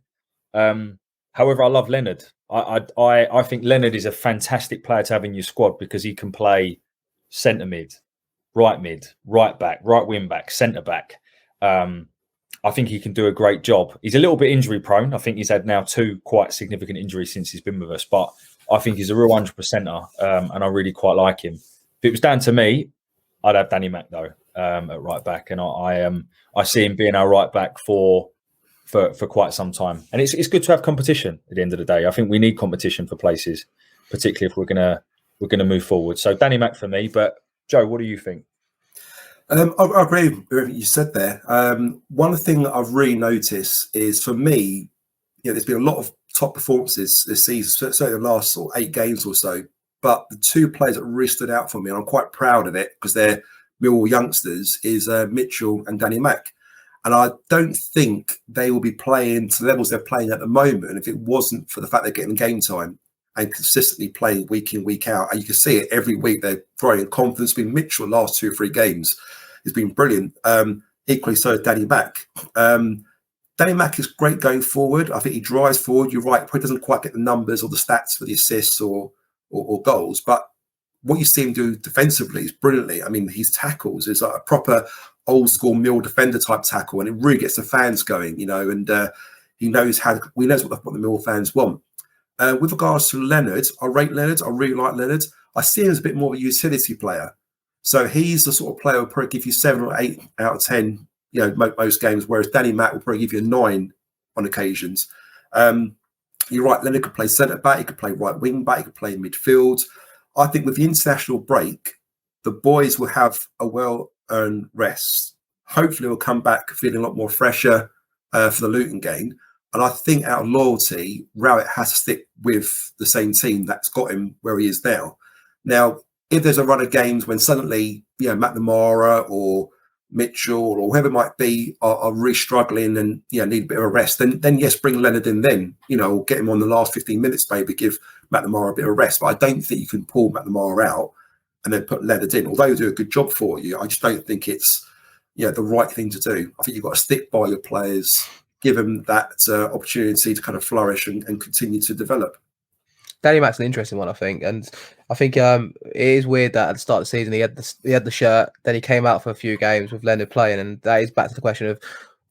However, I love Leonard. I think Leonard is a fantastic player to have in your squad because he can play centre mid, right back, right wing back, centre back. I think he can do a great job. He's a little bit injury prone. I think he's had now 2 quite significant injuries since he's been with us, but I think he's a real 100%er, and I really quite like him. If it was down to me, I'd have Danny Mack though at right back, and I see him being our right back for quite some time. And it's good to have competition at the end of the day. I think we need competition for places, particularly if we're gonna move forward. So Danny Mack for me. But Joe, what do you think? I agree with everything you said there. One thing that I've really noticed is, for me, there's been a lot of top performances this season, certainly the last 8 games or so. But the 2 players that really stood out for me, and I'm quite proud of it because they're Millwall youngsters, is Mitchell and Danny Mack. And I don't think they will be playing to the levels they're playing at the moment if it wasn't for the fact they're getting game time and consistently playing week in, week out. And you can see it every week. They're growing in confidence. Mitchell the last 2 or 3 games has been brilliant. Equally so is Danny Mack. Danny Mack is great going forward. I think he drives forward. You're right. Probably doesn't quite get the numbers or the stats for the assists or goals. But what you see him do defensively is brilliantly. I mean, his tackles is like a proper old school Mill defender type tackle, and it really gets the fans going, and he knows what the Mill fans want. With regards to Leonard, I rate Leonard. I really like Leonard. I see him as a bit more of a utility player. So he's the sort of player who will probably give you 7 or 8 out of 10, most games, whereas Danny Mack will probably give you a 9 on occasions. You're right, Leonard could play centre back, he could play right wing back, he could play midfield. I think with the international break, the boys will have a well-earned rest. Hopefully we'll come back feeling a lot more fresher for the Luton game. And I think out of loyalty, Rowett has to stick with the same team that's got him where he is now. Now, if there's a run of games when suddenly, McNamara or Mitchell or whoever it might be are really struggling and need a bit of a rest, then yes, bring Leonard in then, or get him on the last 15 minutes, maybe give McNamara a bit of a rest. But I don't think you can pull McNamara out and then put Leonard in. Although he'll do a good job for you, I just don't think it's the right thing to do. I think you've got to stick by your players, give them that opportunity to kind of flourish and continue to develop. Danny Mack's an interesting one, I think, and I think it is weird that at the start of the season he had the shirt, then he came out for a few games with Leonard playing, and that is back to the question of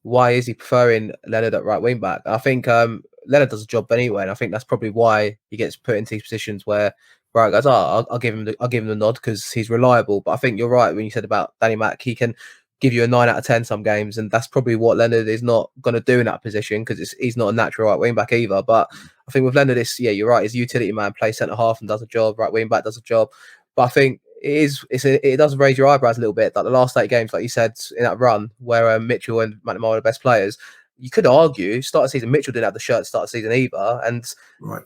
why is he preferring Leonard at right wing back? I think Leonard does a job anyway, and I think that's probably why he gets put into these positions where Rowett goes, I'll give him the nod because he's reliable. But I think you're right when you said about Danny Mack, he can give you a 9 out of 10 some games, and that's probably what Leonard is not going to do in that position because he's not a natural right wing back either. But I think with Leonard, you're right, he's a utility man, plays centre half and does a job, right wing back does a job. But I think it does raise your eyebrows a little bit. Like the last 8 games, like you said, in that run where Mitchell and McNamara are the best players, you could argue start of season Mitchell didn't have the shirt to start the season either, and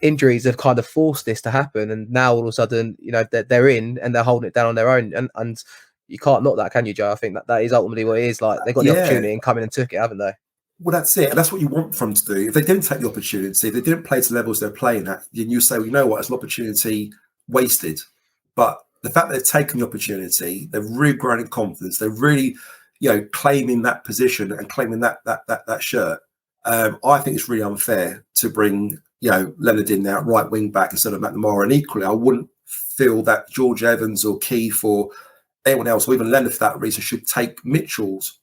injuries have kind of forced this to happen. And now all of a sudden, they're in and they're holding it down on their own, and you can't knock that, can you, Joe? I think that is ultimately what it is. Like they got the opportunity and come in and took it, haven't they? Well, that's it. And that's what you want from them to do. If they didn't take the opportunity, if they didn't play to the levels they're playing at, then you say, well, you know what, it's an opportunity wasted. But the fact that they've taken the opportunity, they've really grown in confidence, they're really, claiming that position and claiming that shirt. I think it's really unfair to bring, Leonard in now, right wing back instead of McNamara. And equally, I wouldn't feel that George Evans or Keith or anyone else, or even Leonard for that reason, should take Mitchell's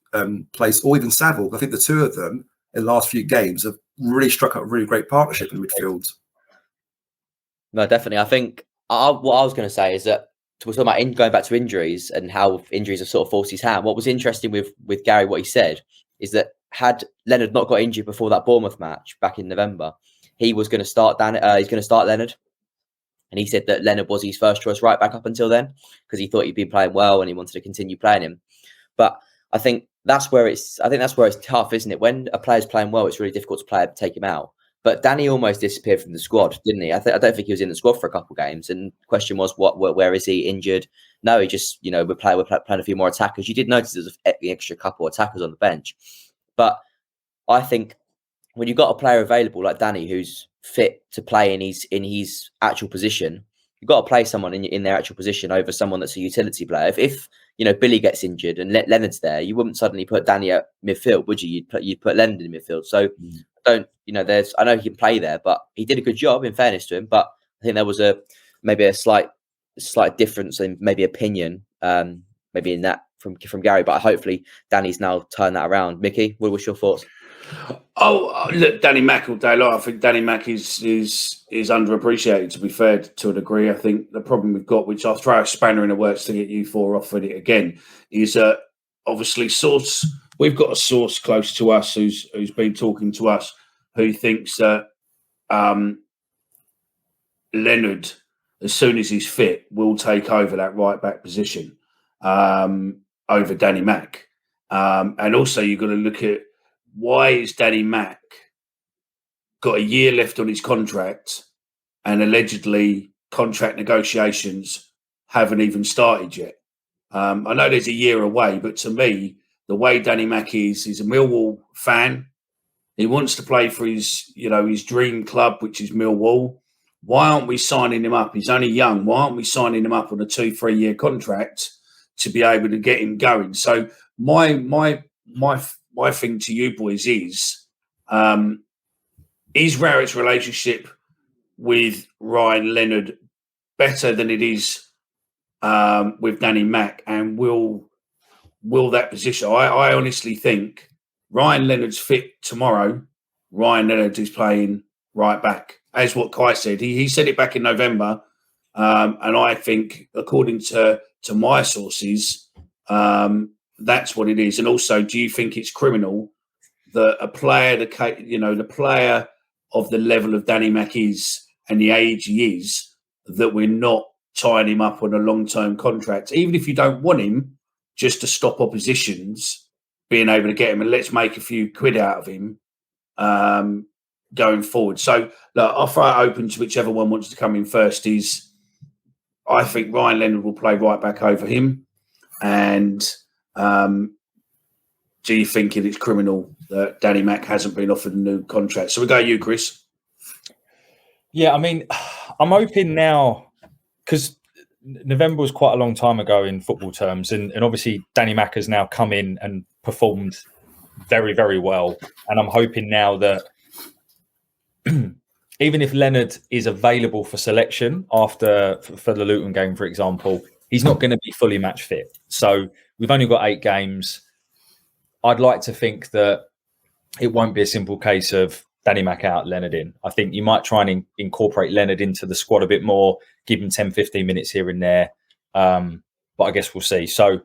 place, or even Saville. I think the two of them in the last few games have really struck up a really great partnership in midfield. No, definitely. I think what I was going to say is that we're talking about going back to injuries and how injuries have sort of forced his hand. What was interesting with Gary, what he said, is that had Leonard not got injured before that Bournemouth match back in November, he was going to start he's going to start Leonard. And he said that Leonard was his first choice right back up until then, because he thought he'd been playing well and he wanted to continue playing him. But I think that's where it's tough, isn't it? When a player's playing well, it's really difficult to take him out. But Danny almost disappeared from the squad, didn't he? I don't think he was in the squad for a couple of games. And the question was, where is he injured? No, he just, we're playing a few more attackers. You did notice there's an extra couple of attackers on the bench. But I think when you've got a player available like Danny, who's fit to play in his actual position, you've got to play someone in their actual position over someone that's a utility player. If Billy gets injured and Leonard's there, you wouldn't suddenly put Danny at midfield, would you? You'd put Leonard in midfield. So I know he can play there, but he did a good job, in fairness to him. But I think there was maybe a slight difference in maybe opinion, maybe in that from Gary. But hopefully Danny's now turned that around. Mickey, what was your thoughts? Oh, look, Danny Mack all day long. I think Danny Mack is underappreciated, to be fair, to a degree. I think the problem we've got, which I'll throw a spanner in the works to get you four off with it again, is obviously we've got a source close to us who's been talking to us, who thinks that Leonard, as soon as he's fit, will take over that right back position over Danny Mack. And also you've got to look at, why is Danny Mack got a year left on his contract and allegedly contract negotiations haven't even started yet? I know there's a year away, but to me, the way Danny Mack is, he's a Millwall fan. He wants to play for his dream club, which is Millwall. Why aren't we signing him up? He's only young. Why aren't we signing him up on a 2-3 year contract to be able to get him going? So my thing to you boys is Rowett relationship with Ryan Leonard better than it is with Danny Mack? And will that position? I honestly think Ryan Leonard's fit tomorrow. Ryan Leonard is playing right back, as what Kai said. He said it back in November, and I think, according to my sources, that's what it is. And also, do you think it's criminal that a player, the player of the level of Danny Mack is and the age he is, that we're not tying him up on a long-term contract, even if you don't want him, just to stop oppositions being able to get him, and let's make a few quid out of him going forward. So look, I'll throw it open to whichever one wants to come in first. I think Ryan Leonard will play right back over him. And do you think it's criminal that Danny Mack hasn't been offered a new contract? So we go you, Chris. Yeah, I mean, I'm hoping now, because November was quite a long time ago in football terms, and obviously Danny Mack has now come in and performed very, very well. And I'm hoping now that even if Leonard is available for selection for the Luton game, for example, he's not going to be fully match fit. So we've only got 8 games. I'd like to think that it won't be a simple case of Danny Mack out, Leonard in. I think you might try and incorporate Leonard into the squad a bit more, give him 10, 15 minutes here and there. But I guess we'll see. So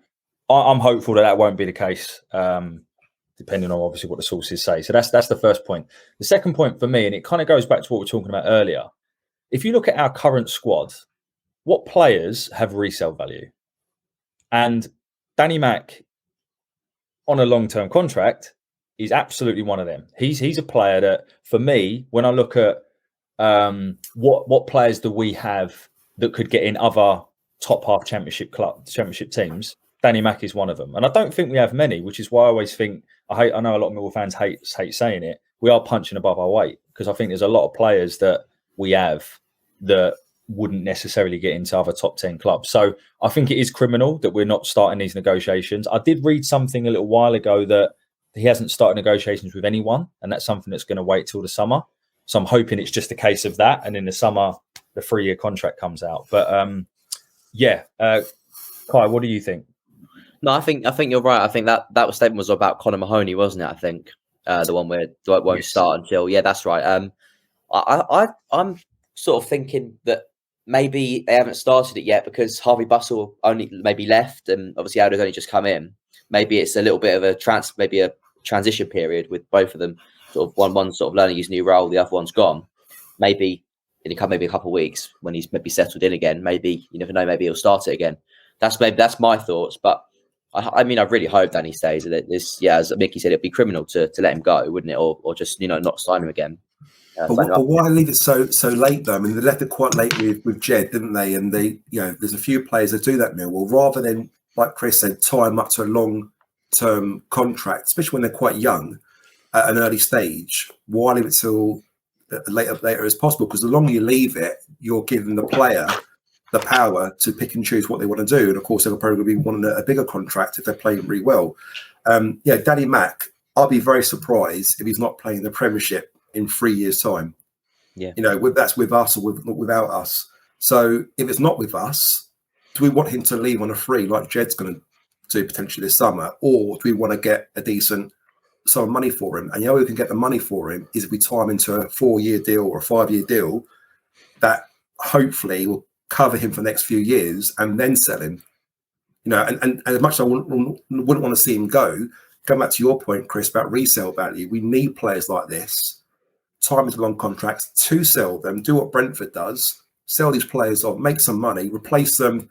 I'm hopeful that won't be the case, depending on obviously what the sources say. So that's the first point. The second point for me, and it kind of goes back to what we were talking about earlier. If you look at our current squad, what players have resale value? And Danny Mack on a long-term contract is absolutely one of them. He's a player that, for me, when I look at what players do we have that could get in other top half championship teams, Danny Mack is one of them. And I don't think we have many, which is why I always think, I know a lot of Millwall fans hate saying it, we are punching above our weight, because I think there's a lot of players that we have that wouldn't necessarily get into other top 10 clubs. So I think it is criminal that we're not starting these negotiations. I did read something a little while ago that he hasn't started negotiations with anyone, and that's something that's going to wait till the summer. So I'm hoping it's just a case of that, and in the summer the 3-year contract comes out. But Kai, what do you think? No, I think you're right. I think that statement was about Conor Mahoney, wasn't it? I think the one where Dwight won't start until. Yeah, that's right. I'm sort of thinking that maybe they haven't started it yet because Harvey Bustle only maybe left, and obviously Aldo's only just come in. Maybe it's a little bit of a transition period with both of them. Sort of one sort of learning his new role, the other one's gone. Maybe in a couple of weeks when he's maybe settled in again, maybe you never know, maybe he'll start it again. That's my thoughts, but I mean, I really hope Danny stays. As Mickey said, it'd be criminal to let him go, wouldn't it, or just not sign him again. But why leave it so late though? I mean, they left it quite late with Jed, didn't they? And there's a few players that do that, Millwall, rather than, like Chris said, tie them up to a long-term contract, especially when they're quite young at an early stage. Why leave it till later as possible? Because the longer you leave it, you're giving the player the power to pick and choose what they want to do. And of course, they're probably going to be wanting a bigger contract if they're playing really well. Danny Mack, I'll be very surprised if he's not playing the Premiership in 3 years' time. Yeah, that's with us or without us. So if it's not with us, do we want him to leave on a free like Jed's going to do potentially this summer, or do we want to get a decent sum of money for him? And the only way we can get the money for him is if we tie him into a 4-year deal or a 5-year deal that hopefully will cover him for the next few years and then sell him. And as much as I wouldn't want to see him go, going back to your point, Chris, about resale value, we need players like this. Time into long contracts to sell them, do what Brentford does, sell these players off, make some money, replace them.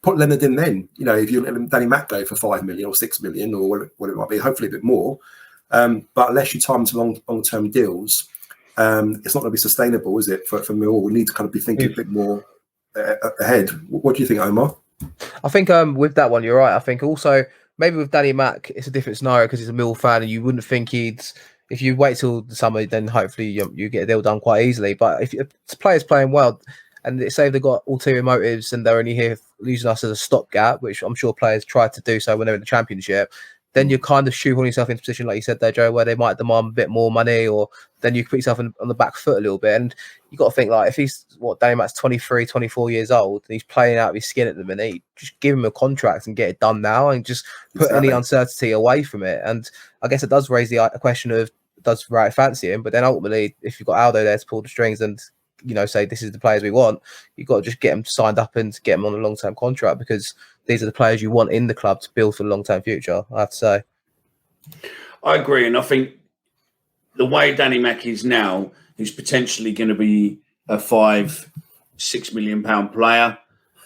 Put Leonard in then. If you let Danny Mack go for 5 million or 6 million or what it might be, hopefully a bit more. But unless you time to long-term deals, it's not going to be sustainable, is it? For Millwall, we need to kind of be thinking a bit more ahead. What do you think, Omar? I think with that one, you're right. I think also maybe with Danny Mack, it's a different scenario because he's a Millwall fan, and you wouldn't think if you wait till the summer, then hopefully you get a deal done quite easily. But if the player's playing well, and say they've got ulterior motives and they're only here using us as a stopgap, which I'm sure players try to do so when they're in the Championship, then you're kind of shoehorning yourself into a position, like you said there, Joe, where they might demand a bit more money, or then you put yourself on the back foot a little bit. And you got to think, like, if he's, Danny Mack's 23, 24 years old, and he's playing out of his skin at the minute, just give him a contract and get it done now and just put any uncertainty away from it. And I guess it does raise the question of, does Wright fancy him? But then ultimately, if you've got Aldo there to pull the strings and say this is the players we want, you've got to just get them signed up and get them on a long-term contract, because these are the players you want in the club to build for the long-term future, I have to say. I agree, and I think the way Danny Mack is now, he's potentially going to be a £5-6 million player.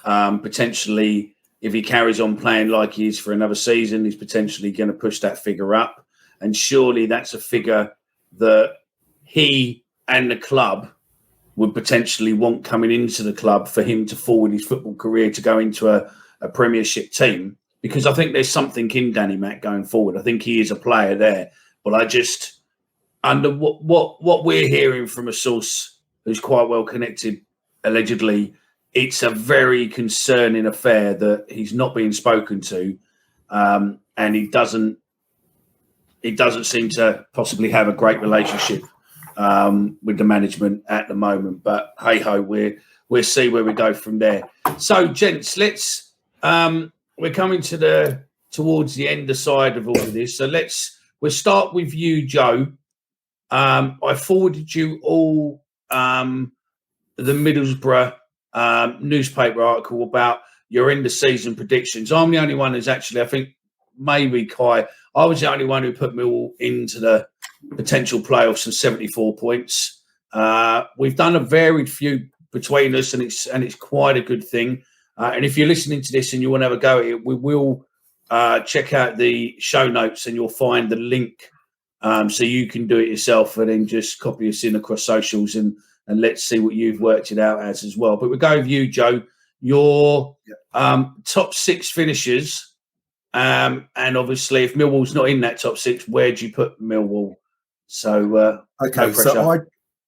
Potentially, if he carries on playing like he is for another season, he's potentially going to push that figure up. And surely that's a figure that he and the club would potentially want coming into the club for him to forward his football career to go into a Premiership team. Because I think there's something in Danny Mack going forward. I think he is a player there. But I just, under what we're hearing from a source who's quite well connected, allegedly, it's a very concerning affair that he's not being spoken to, and he doesn't seem to possibly have a great relationship with the management at the moment. But hey ho, we'll see where we go from there. So, gents, let's we're coming towards the end side of all of this. So we'll start with you, Joe. I forwarded you all the Middlesbrough newspaper article about your end of season predictions. I'm the only one who's actually, I think maybe Kai, I was the only one who put Millwall into the potential playoffs and 74 points. We've done a varied few between us, and it's quite a good thing. And if you're listening to this and you want to have a go at it, we will check out the show notes and you'll find the link so you can do it yourself, and then just copy us in across socials and let's see what you've worked it out as well. But we'll go with you, Joe. Your top 6 finishers, and obviously if Millwall's not in that top 6, where do you put Millwall? So okay, so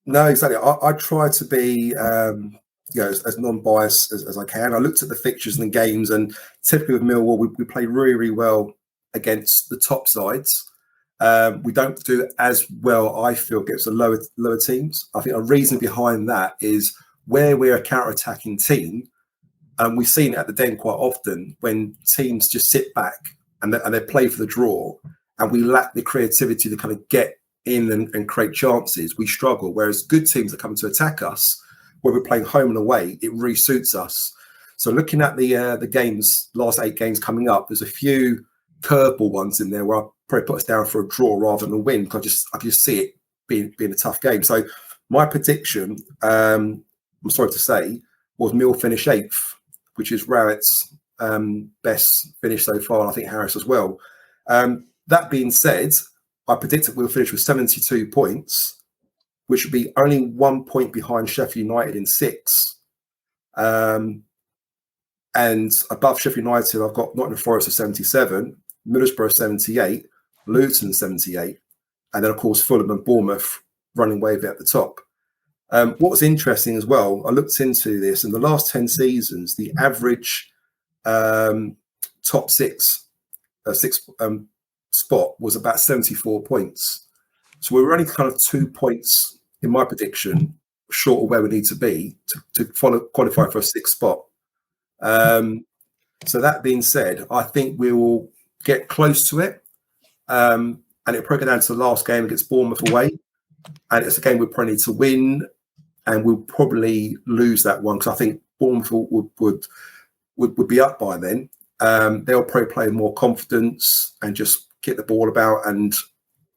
I try to be as non-biased as I can. I looked at the fixtures and the games, and typically with Millwall, we play really, really well against the top sides. We don't do as well, I feel, against the lower teams. I think a reason behind that is where we're a counter-attacking team, and we've seen it at the Den quite often when teams just sit back and they play for the draw, and we lack the creativity to kind of get in and create chances. We struggle, whereas good teams that come to attack us, where we're playing home and away, it really suits us. So looking at the games, last 8 games coming up, there's a few curveball ones in there where I'll probably put us down for a draw rather than a win, because I just see it being a tough game. So my prediction, I'm sorry to say, was Mill finish 8th, which is Rowett's best finish so far, and I think Harris as well. That being said, I predict that we'll finish with 72 points, which would be only 1 point behind Sheffield United in 6th. And above Sheffield United, I've got Nottingham Forest at 77, Middlesbrough 78, Luton 78, and then, of course, Fulham and Bournemouth running way at the top. What was interesting as well, I looked into this. In the last 10 seasons, the average top six spot was about 74 points. So we were only kind of 2 points, in my prediction, short of where we need to be to qualify for a 6th spot. So that being said, I think we will get close to it. And it'll probably go down to the last game against Bournemouth away. And it's a game we probably need to win. And we'll probably lose that one, because I think Bournemouth would be up by then. They'll probably play with more confidence and just get the ball about. And,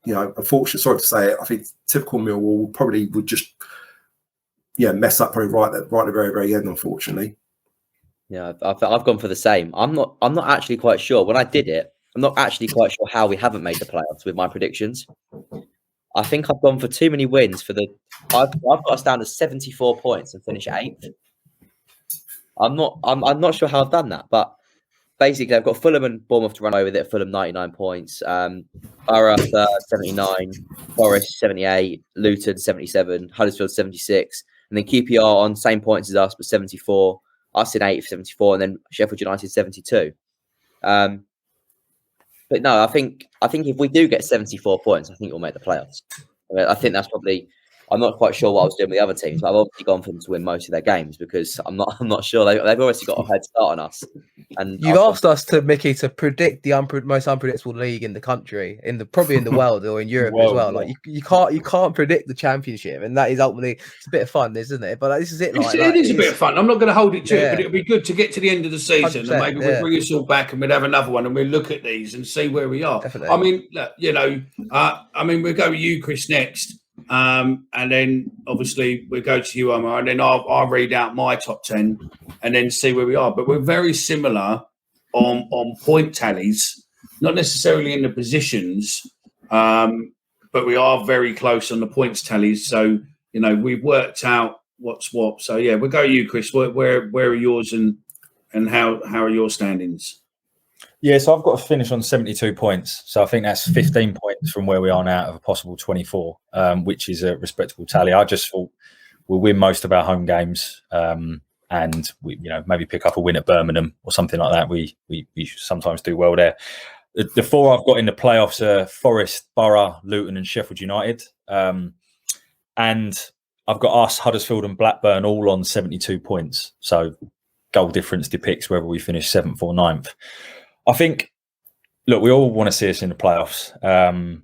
unfortunately, sorry to say it, I think typical Millwall would just mess up probably right at the very, very end, unfortunately. Yeah, I've gone for the same. I'm not actually quite sure. When I did it, I'm not actually quite sure how we haven't made the playoffs with my predictions. I think I've gone for too many wins I've got us down to 74 points and finish 8th. I'm not sure how I've done that, but basically I've got Fulham and Bournemouth to run away with it. Fulham 99 points, Borough 79, Forest 78, Luton 77, Huddersfield 76, and then QPR on same points as us but 74. Us in 8th, 74, and then Sheffield United 72. But no, I think if we do get 74 points, I think we'll make the playoffs. I think that's probably. I'm not quite sure what I was doing with the other teams, but I've obviously gone for them to win most of their games because I'm not sure they've obviously got a head start on us. And you've asked us to Mickey to predict the most unpredictable league in the country, probably in the world or in Europe as well. Like you can't predict the Championship, and that is ultimately it's a bit of fun, isn't it? But this is it. It is a bit of fun. I'm not going to hold it to it, but it'll be good to get to the end of the season and maybe we'll bring us all back and we'll have another one and we'll look at these and see where we are. Definitely. I mean, we'll go with you, Chris, next. And then obviously we'll go to you, Omar, and then I'll read out my top 10 and then see where we are. But we're very similar on point tallies, not necessarily in the positions, but we are very close on the points tallies. So, we've worked out what's what. So yeah, we'll go to you, Chris. Where are yours and how are your standings? Yeah, so I've got to finish on 72 points. So I think that's 15 points from where we are now out of a possible 24, which is a respectable tally. I just thought we'll win most of our home games and we, maybe pick up a win at Birmingham or something like that. We sometimes do well there. The 4 I've got in the playoffs are Forest, Borough, Luton and Sheffield United. And I've got us, Huddersfield and Blackburn all on 72 points. So goal difference depicts whether we finish 7th or 9th. I think, look, we all want to see us in the playoffs. I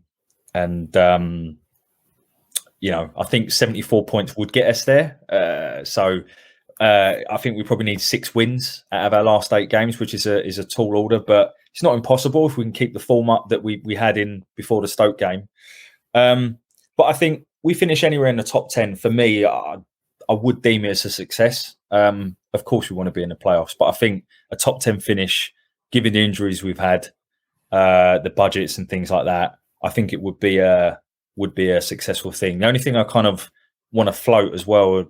think 74 points would get us there. I think we probably need 6 wins out of our last 8 games, which is a tall order, but it's not impossible if we can keep the form up that we had in before the Stoke game. But I think we finish anywhere in the top 10. For me, I would deem it as a success. Of course, we want to be in the playoffs, but I think a top 10 finish, given the injuries we've had, the budgets and things like that, I think it would be a successful thing. The only thing I kind of want to float as well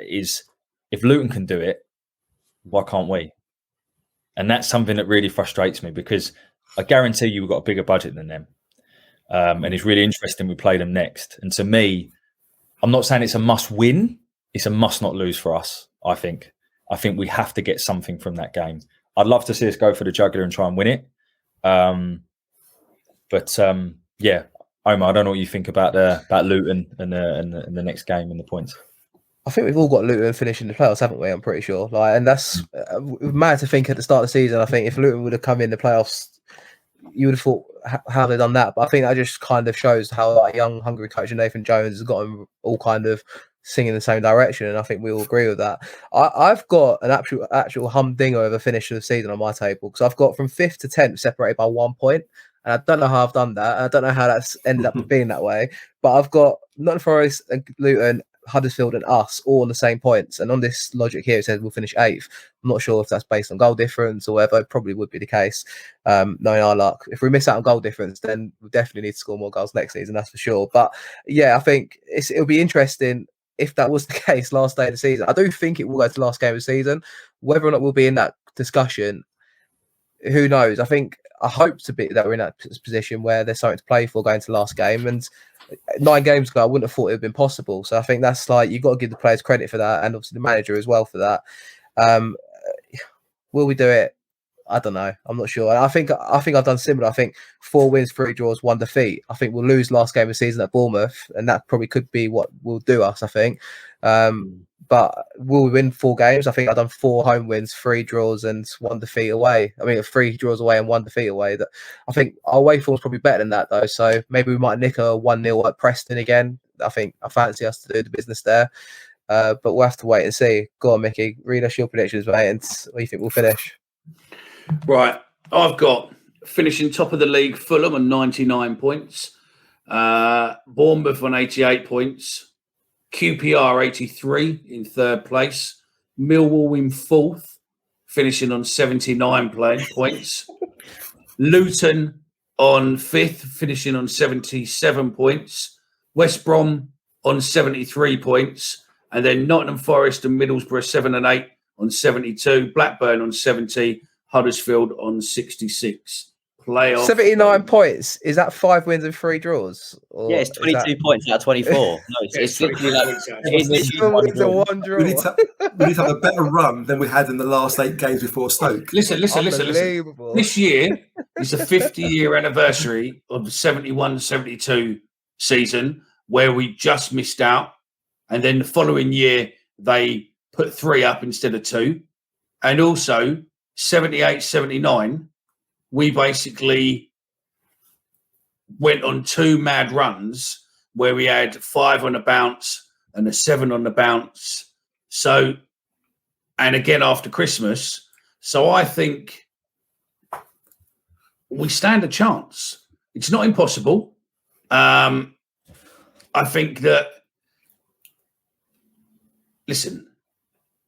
is if Luton can do it, why can't we? And that's something that really frustrates me because I guarantee you we've got a bigger budget than them. And it's really interesting we play them next. And to me, I'm not saying it's a must win. It's a must not lose for us, I think. I think we have to get something from that game. I'd love to see us go for the jugular and try and win it. But yeah, Omar, I don't know what you think about Luton and the next game and the points. I think we've all got Luton finishing the playoffs, haven't we? I'm pretty sure. And that's mad to think at the start of the season. I think if Luton would have come in the playoffs, you would have thought how they've done that. But I think that just kind of shows how young, hungry coach Nathan Jones has got them all kind of singing the same direction. And I think we all agree with that. I've got an actual humdinger of a finish of the season on my table because I've got from 5th to 10th separated by 1 point. And I don't know how I've done that. I don't know how that's ended up being that way. But I've got Nottingham Forest and Luton, Huddersfield and us all on the same points. And on this logic here, it says we'll finish 8th. I'm not sure if that's based on goal difference or whatever. It probably would be the case, knowing our luck. If we miss out on goal difference, then we definitely need to score more goals next season, that's for sure. But yeah, I think it'll be interesting if that was the case last day of the season. I do think it will go to the last game of the season. Whether or not we'll be in that discussion, who knows? I hope to be that we're in that position where there's something to play for going to the last game. And 9 games ago, I wouldn't have thought it would have been possible. So I think that's you've got to give the players credit for that, and obviously the manager as well for that. Will we do it? I don't know. I'm not sure. I think I've done similar. I think 4 wins, 3 draws, 1 defeat. I think we'll lose last game of the season at Bournemouth, and that probably could be what will do us, I think. But will we win 4 games? I think I've done 4 home wins, 3 draws, and 1 defeat away. 3 draws away and 1 defeat away. I think our away form's probably better than that, though. So maybe we might nick a 1-0 at Preston again. I think I fancy us to do the business there. But we'll have to wait and see. Go on, Mickey. Read us your predictions, mate, and where do you think we'll finish? Right. I've got finishing top of the league, Fulham on 99 points. Bournemouth on 88 points. QPR 83 in 3rd place. Millwall in 4th, finishing on 79 points. Luton on 5th, finishing on 77 points. West Brom on 73 points. And then Nottingham Forest and Middlesbrough 7 and 8 on 72. Blackburn on 70. Huddersfield on 66. Playoff 79 points. Is that 5 wins and 3 draws? Yeah, it's 22 points out of 24. No, it's literally like it's 7 wins and 1 draw. We need to have a better run than we had in the last 8 games before Stoke. Listen. This year is the 50-year anniversary of the 71-72 season where we just missed out. And then the following year, they put 3 up instead of 2. And also 78-79, we basically went on 2 mad runs where we had 5 on the bounce and a 7 on the bounce. So, and again after Christmas. So I think we stand a chance. It's not impossible. I think that, listen,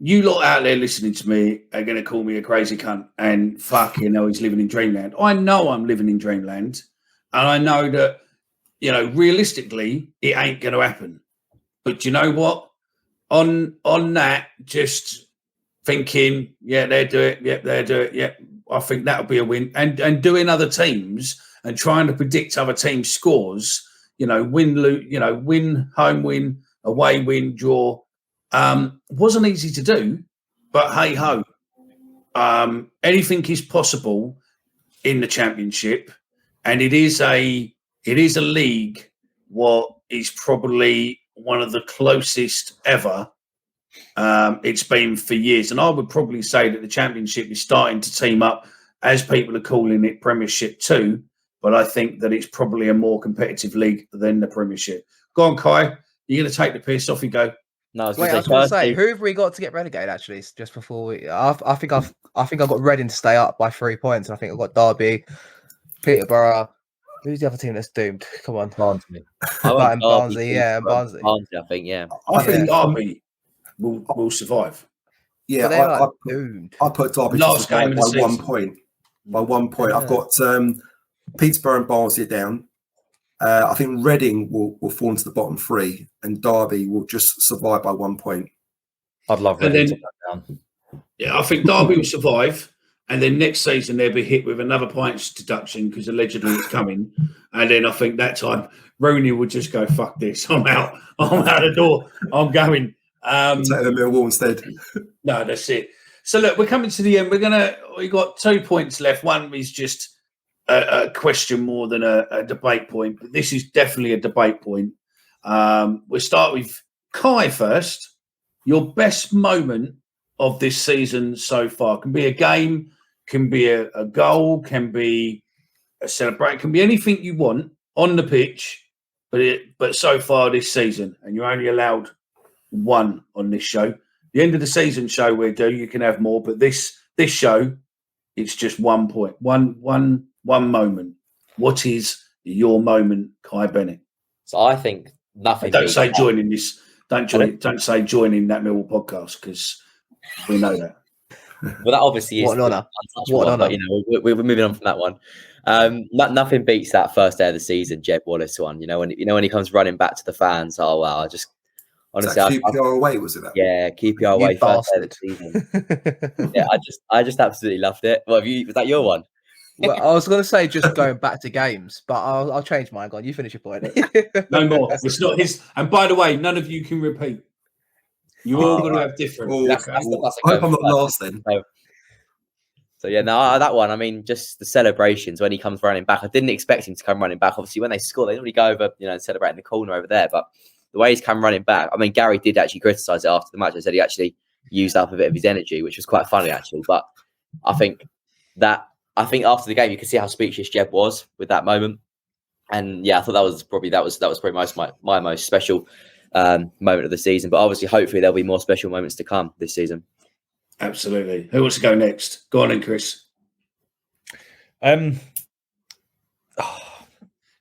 you lot out there listening to me are going to call me a crazy cunt and fucking hell, he's living in dreamland. I know I'm living in dreamland, and I know that, realistically, it ain't going to happen. But you know what? On that, just thinking, yeah, they'll do it. Yep, they'll do it. Yep, I think that'll be a win. And doing other teams and trying to predict other teams' scores, win, home win, away win, draw. Wasn't easy to do, but hey ho, anything is possible in the Championship, and it is a league what is probably one of the closest ever it's been for years. And I would probably say that the Championship is starting to team up, as people are calling it, Premiership too. But I think that it's probably a more competitive league than the Premiership. Go on, Kai. You're going to take the piss. Off you go. No, I was going to say, who have we got to get relegated? Actually, just before we, I think I've got Reading to stay up by 3 points, and I think I've got Derby, Peterborough. Who's the other team that's doomed? Come on, Barnsley. Barnsley, Barnsley, I think, yeah. I think Derby will survive. Yeah, I put Derby last game of the season. 1 point. By 1 point, yeah. I've got Peterborough and Barnsley down. I think Reading will fall into the bottom 3, and Derby will just survive by 1 point. I'd love Reading to go down. Yeah, I think Derby will survive, and then next season they'll be hit with another points deduction because allegedly it's coming. And then I think that time Rooney would just go, "Fuck this! I'm out. I'm out the door. I'm going." Take the Millwall instead. No, that's it. So look, we're coming to the end. We've got 2 points left. One is just a question more than a debate point, but this is definitely a debate point. We'll start with Kai first. Your best moment of this season so far can be a game, can be a goal, can be a celebration, can be anything you want on the pitch, but so far this season, and you're only allowed one on this show. The end of the season show we do, you can have more, but this show, it's just 1 point, one moment. What is your moment, Kai Bennett? So I think nothing. Don't say joining this. Don't say joining that Millwall podcast, because we know that. Well, that obviously is what an honour. What an honour. But, you know, we're moving on from that one. Nothing beats that first day of the season, Jeb Wallace one. When he comes running back to the fans. Oh wow! I just honestly, QPR away, was it that? Yeah, QPR away first day of the season. Yeah, I just absolutely loved it. Was that your one? Well, I was going to say just going back to games, but I'll change mine. Go on, you finish your point. No more. It's not his. And by the way, none of you can repeat. You're all going to have different. I hope I'm not last then. So yeah, no, that one. I mean, just the celebrations when he comes running back. I didn't expect him to come running back. Obviously, when they score, they normally go over, and celebrate in the corner over there. But the way he's come running back, I mean, Gary did actually criticise it after the match. I said he actually used up a bit of his energy, which was quite funny actually. But I think after the game, you could see how speechless Jeb was with that moment. And yeah, I thought that was probably my most special moment of the season. But obviously, hopefully, there'll be more special moments to come this season. Absolutely. Who wants to go next? Go on in, Chris.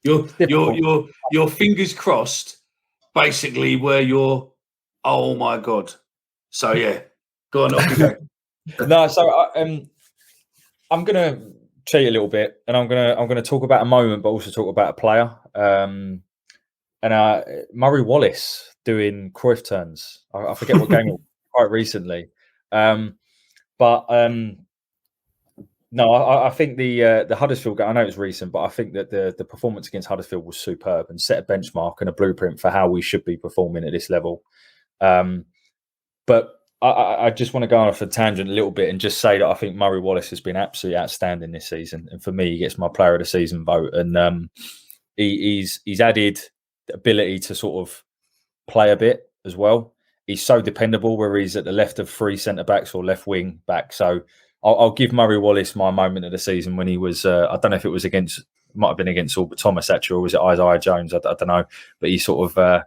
Your fingers crossed, basically, where you're. Oh my God! So yeah, go on. Off you go. No, so I'm gonna cheat a little bit, and I'm gonna talk about a moment, but also talk about a player. Murray Wallace doing Cruyff turns. I forget what game it was, quite recently. No, I think the Huddersfield game, I know it's recent, but I think that the performance against Huddersfield was superb and set a benchmark and a blueprint for how we should be performing at this level. But I just want to go off a tangent a little bit and just say that I think Murray Wallace has been absolutely outstanding this season. And for me, he gets my player of the season vote. And he's added the ability to sort of play a bit as well. He's so dependable, where he's at the left of three centre-backs or left wing back. So I'll give Murray Wallace my moment of the season when he was, I don't know if it was might have been against Albert Thomas actually, or was it Isaiah Jones? I don't know. But he sort of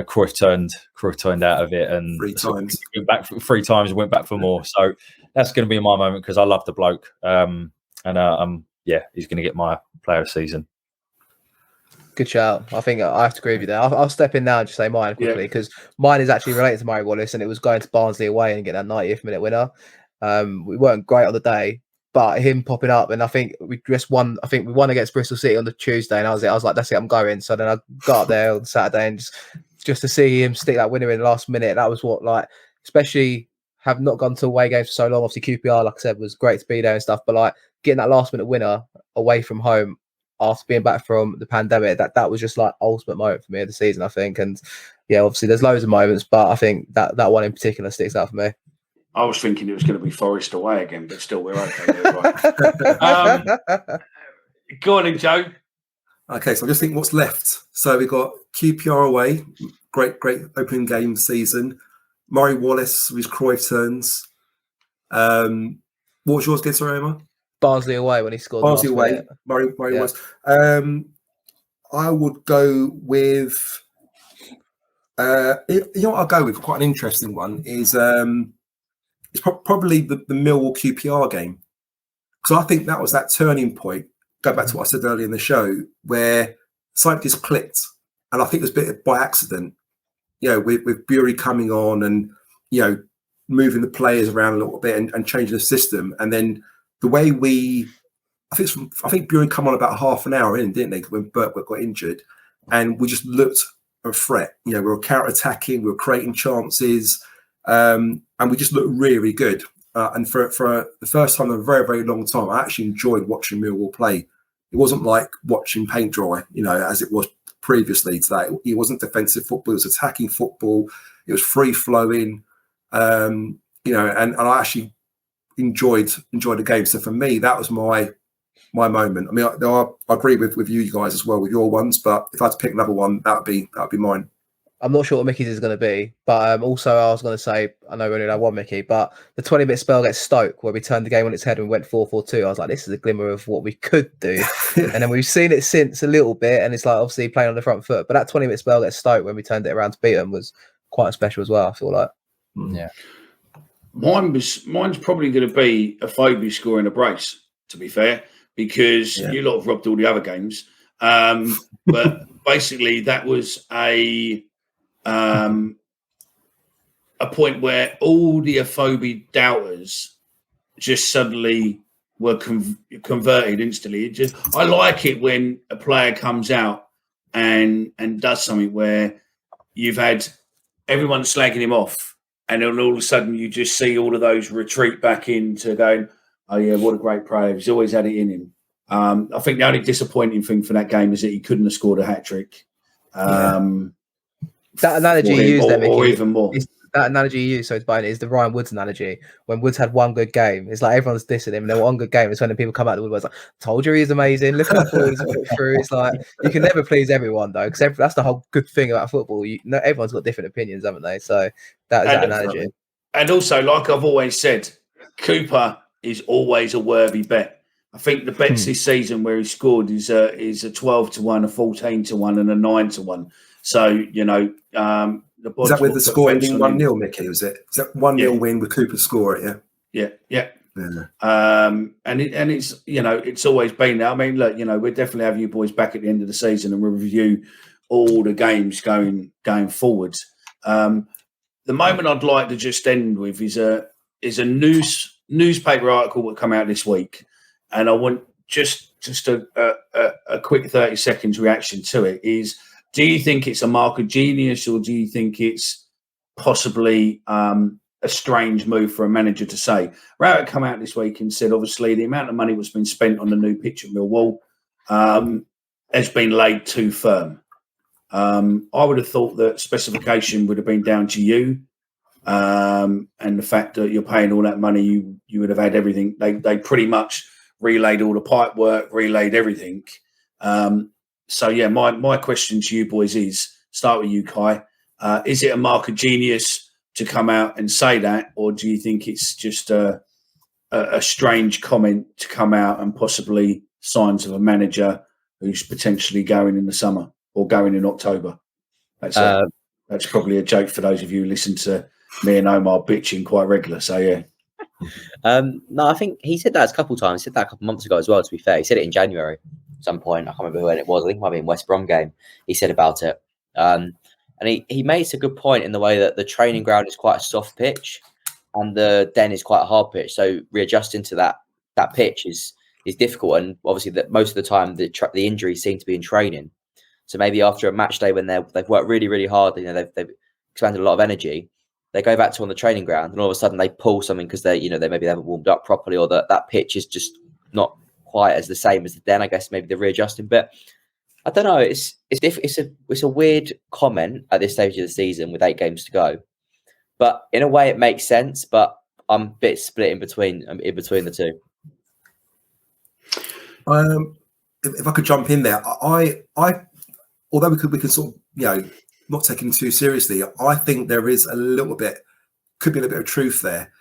Cruyff turned out of it and went back 3 times and went back for more. So that's going to be my moment because I love the bloke. He's going to get my player of the season. Good shout. I think I have to agree with you there. I'll step in now and just say mine quickly because mine is actually related to Murray Wallace, and it was going to Barnsley away and get that 90th minute winner. We weren't great on the day, but him popping up, and I think we just won. I think we won against Bristol City on the Tuesday, and I was like, that's it, I'm going. So then I got up there on Saturday, and just to see him stick that winner in the last minute, that was what, like, especially have not gone to away games for so long. Obviously, QPR, like I said, was great to be there and stuff, but like getting that last minute winner away from home after being back from the pandemic, that was just like ultimate moment for me of the season, I think. And yeah, obviously there's loads of moments, but I think that one in particular sticks out for me. I was thinking it was going to be Forest away again, but still we're okay. Right. Go on in, Joe. Okay, so I'm just thinking what's left. So we've got QPR away, great opening game season. Murray Wallace with his Cruyff turns. What was yours against Emma? Barnsley away when he scored. Barnsley away, Murray Wallace. I would go with. What I'll go with, quite an interesting one, is it's probably the Millwall QPR game, because I think that was that turning point. Go back to what I said earlier in the show, where something just clicked, and I think it was a bit by accident. With Bury coming on and moving the players around a little bit and changing the system, and then the way I think Bury come on about half an hour in, didn't they? When Burtwood got injured, and we just looked a threat. We were counter-attacking, we were creating chances, and we just looked really, really good. And for the first time in a very, very long time, I actually enjoyed watching Millwall play. It wasn't like watching paint dry, as it was previously today. It wasn't defensive football; it was attacking football. It was free flowing, and I actually enjoyed the game. So for me, that was my my moment. I mean, I agree with you guys as well with your ones, but if I had to pick another one, that would be mine. I'm not sure what Mickey's is going to be, but also I was going to say, I know we only had one Mickey, but the 20-minute spell against Stoke where we turned the game on its head and we went 4-4-2, I was like, this is a glimmer of what we could do. And then we've seen it since a little bit, and it's like obviously playing on the front foot. But that 20-minute spell against Stoke when we turned it around to beat them was quite special as well, I feel like. Yeah. Mine's probably going to be a Phobie scoring a brace, to be fair, because you lot have robbed all the other games. But basically that was a point where all the Phobie doubters just suddenly were converted instantly. I like it when a player comes out and does something where you've had everyone slagging him off, and then all of a sudden you just see all of those retreat back into going, oh yeah, what a great player. He's always had it in him. I think the only disappointing thing for that game is that he couldn't have scored a hat-trick. That analogy you used there, Mickey, or even more. That analogy you used, so it's buying it, is the Ryan Woods analogy. When Woods had one good game, it's like everyone's dissing him, and then one good game, it's when the people come out of the woodworks like, told you he's amazing, look how far he's put through. It's like, you can never please everyone, though, because that's the whole good thing about football. Everyone's got different opinions, haven't they? So that is that analogy. And also, like I've always said, Cooper is always a worthy bet. I think the bets this season where he scored is a 12-1, a 14-1, and a 9-1. So, you know, is that with the score ending 1-0, Mickey? Was it? Is that 1-0 win with Cooper score it? Yeah. And it's, you know, it's always been there. I mean, look, you know, we'll definitely have you boys back at the end of the season and we'll review all the games going forwards. The moment I'd like to just end with is a newspaper article that come out this week, and I want just a quick 30 seconds reaction to it. Is, do you think it's a mark of genius, or do you think it's possibly a strange move for a manager to say? Rowett come out this week and said, obviously, the amount of money that's been spent on the new pitch at Millwall has been laid too firm. I would have thought that specification would have been down to you, and the fact that you're paying all that money, you would have had everything. They pretty much relayed all the pipe work, relayed everything. So, yeah, my question to you boys is, start with you, Kai. Is it a mark of genius to come out and say that, or do you think it's just a strange comment to come out and possibly signs of a manager who's potentially going in the summer or going in October? That's probably a joke for those of you who listen to me and Omar bitching quite regular. So, yeah. No, I think he said that a couple of times. He said that a couple of months ago as well, to be fair. He said it in January at some point. I can't remember when it was. I think it might be in West Brom game. He said about it. And he makes a good point in the way that the training ground is quite a soft pitch and the Den is quite a hard pitch. So readjusting to that pitch is difficult. And obviously that most of the time the injuries seem to be in training. So maybe after a match day when they've worked really, really hard, you know, they've expanded a lot of energy, they go back to on the training ground and all of a sudden they pull something because they maybe haven't warmed up properly, or that pitch is just not quite as the same as the Den. I guess maybe they're readjusting. But I don't know. It's a weird comment at this stage of the season with 8 games to go. But in a way, it makes sense. But I'm a bit split in between the two. If I could jump in there, I although we could sort of, you know, not taking it too seriously, I think there is could be a little bit of truth there.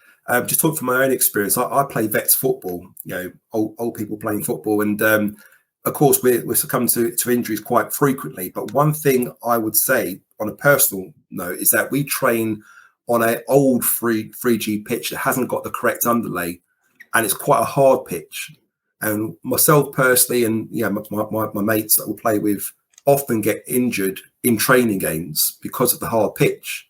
Just talking from my own experience, I play vets football, you know, old people playing football, and of course we're succumbing to injuries quite frequently. But one thing I would say on a personal note is that we train on an old 3G pitch that hasn't got the correct underlay, and it's quite a hard pitch. And myself personally, and my mates that we play with, often get injured in training games because of the hard pitch.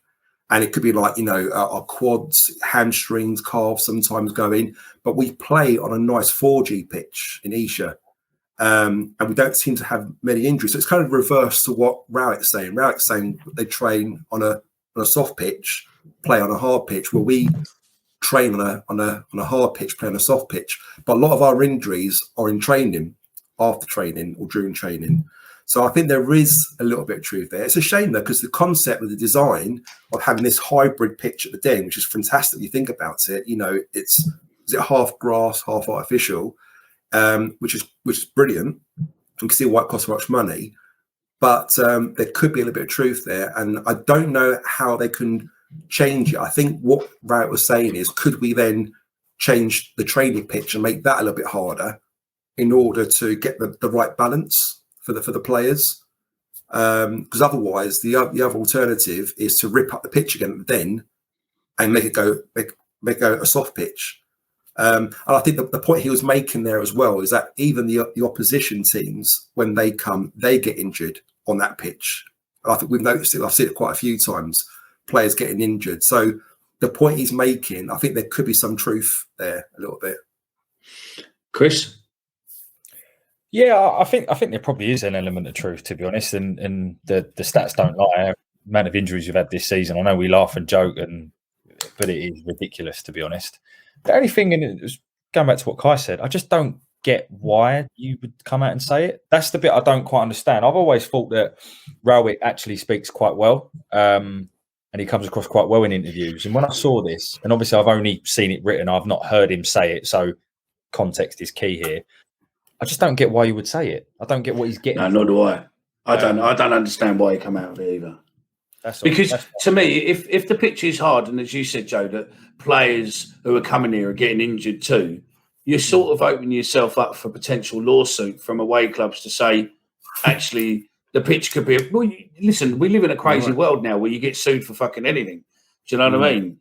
And it could be like, you know, our quads, hamstrings, calves sometimes go in. But we play on a nice 4G pitch in Esher, and we don't seem to have many injuries. So it's kind of reverse to what Rowett's saying. Rowett's saying they train on a soft pitch, play on a hard pitch, where we train on a hard pitch, play on a soft pitch. But a lot of our injuries are in training, after training or during training. So I think there is a little bit of truth there. It's a shame, though, because the concept of the design of having this hybrid pitch at the Den, which is fantastic. You think about it, you know, is it half grass, half artificial? which is brilliant. You can see why it costs so much money, but there could be a little bit of truth there, and I don't know how they can change it. I think what Rowett was saying is, could we then change the training pitch and make that a little bit harder in order to get the right balance for the players? Because otherwise, the other alternative is to rip up the pitch again then and make it go a soft pitch. And I think the point he was making there as well is that even the opposition teams, when they come, they get injured on that pitch. And I think we've noticed it. I've seen it quite a few times, players getting injured. So the point he's making, I think there could be some truth there a little bit. Chris? Yeah, I think there probably is an element of truth, to be honest, and the stats don't lie. The amount of injuries we've had this season, I know we laugh and joke, but it is ridiculous, to be honest. The only thing, and it was going back to what Kai said, I just don't get why you would come out and say it. That's the bit I don't quite understand. I've always thought that Rowett actually speaks quite well, and he comes across quite well in interviews. And when I saw this, and obviously I've only seen it written, I've not heard him say it, so context is key here. I just don't get why you would say it. I don't get what he's getting. No, nor do I. I don't understand why he come out of it either. Because to me, if the pitch is hard, and as you said, Joe, that players who are coming here are getting injured too, you're sort of opening yourself up for potential lawsuit from away clubs to say, actually, the pitch could be. Listen, we live in a crazy world now where you get sued for fucking anything. Do you know what I mean?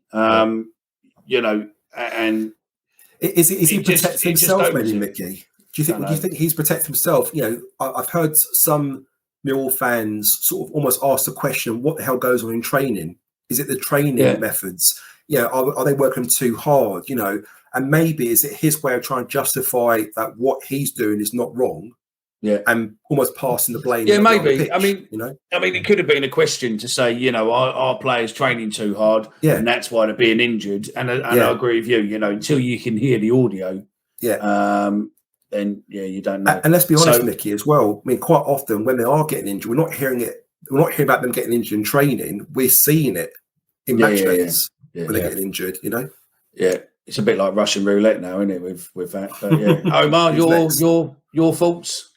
You know, and is he protecting himself, maybe, Mickey? Do you think he's protecting himself? You know, I've heard some Millwall fans sort of almost ask the question, what the hell goes on in training? Is it the training methods? Yeah, are they working too hard? You know, and maybe is it his way of trying to justify that what he's doing is not wrong? Yeah, and almost passing the blame. Yeah, maybe. Pitch, I mean, it could have been a question to say, you know, our players training too hard, and that's why they're being injured. And I agree with you. You know, until you can hear the audio, then you don't know. And let's be honest, Mickey, as well. I mean, quite often when they are getting injured, we're not hearing it. We're not hearing about them getting injured in training. We're seeing it in match days when they're getting injured. You know. Yeah, it's a bit like Russian roulette now, isn't it? With that. But, Omar, your thoughts?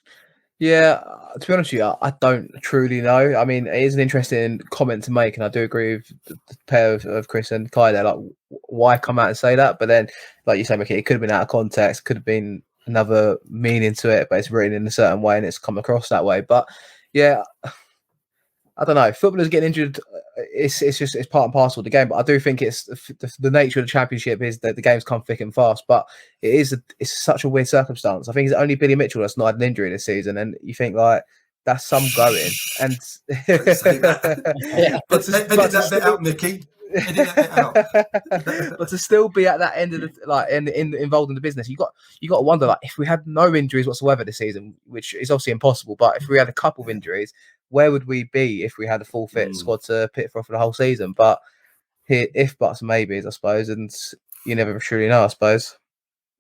Yeah, to be honest with you, I don't truly know. I mean, it is an interesting comment to make, and I do agree with the pair of Chris and Kai there. Like, why come out and say that? But then, like you say, Mickey, it could have been out of context, could have been another meaning to it, but it's written in a certain way and it's come across that way. But yeah, I don't know. Footballers getting injured, it's part and parcel of the game. But I do think it's the nature of the Championship is that the games come thick and fast. But it's such a weird circumstance. I think it's only Billy Mitchell that's not had an injury this season, and you think like that's some going. And but to still be at that end of the involved in the business, you got to wonder, like, if we had no injuries whatsoever this season, which is obviously impossible, but if we had a couple of injuries, where would we be if we had a full fit squad to pit for the whole season? But here, if buts and maybes, I suppose, and you never truly know, I suppose.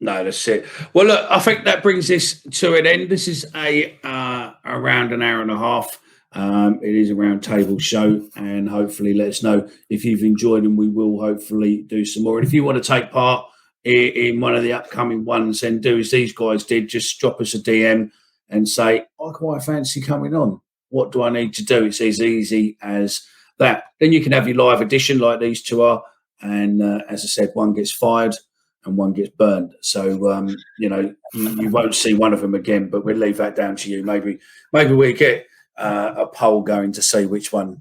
No, that's it. Well, look, I think that brings this to an end. This is around an hour and a half. It is a round table show, and hopefully let us know if you've enjoyed, and we will hopefully do some more. And if you want to take part in one of the upcoming ones, then do as these guys did, just drop us a DM and say, I quite fancy coming on. What do I need to do? It's as easy as that. Then you can have your live edition like these two are, and as I said, one gets fired and one gets burned. So, you won't see one of them again, but we'll leave that down to you. Maybe we get a poll going to see which one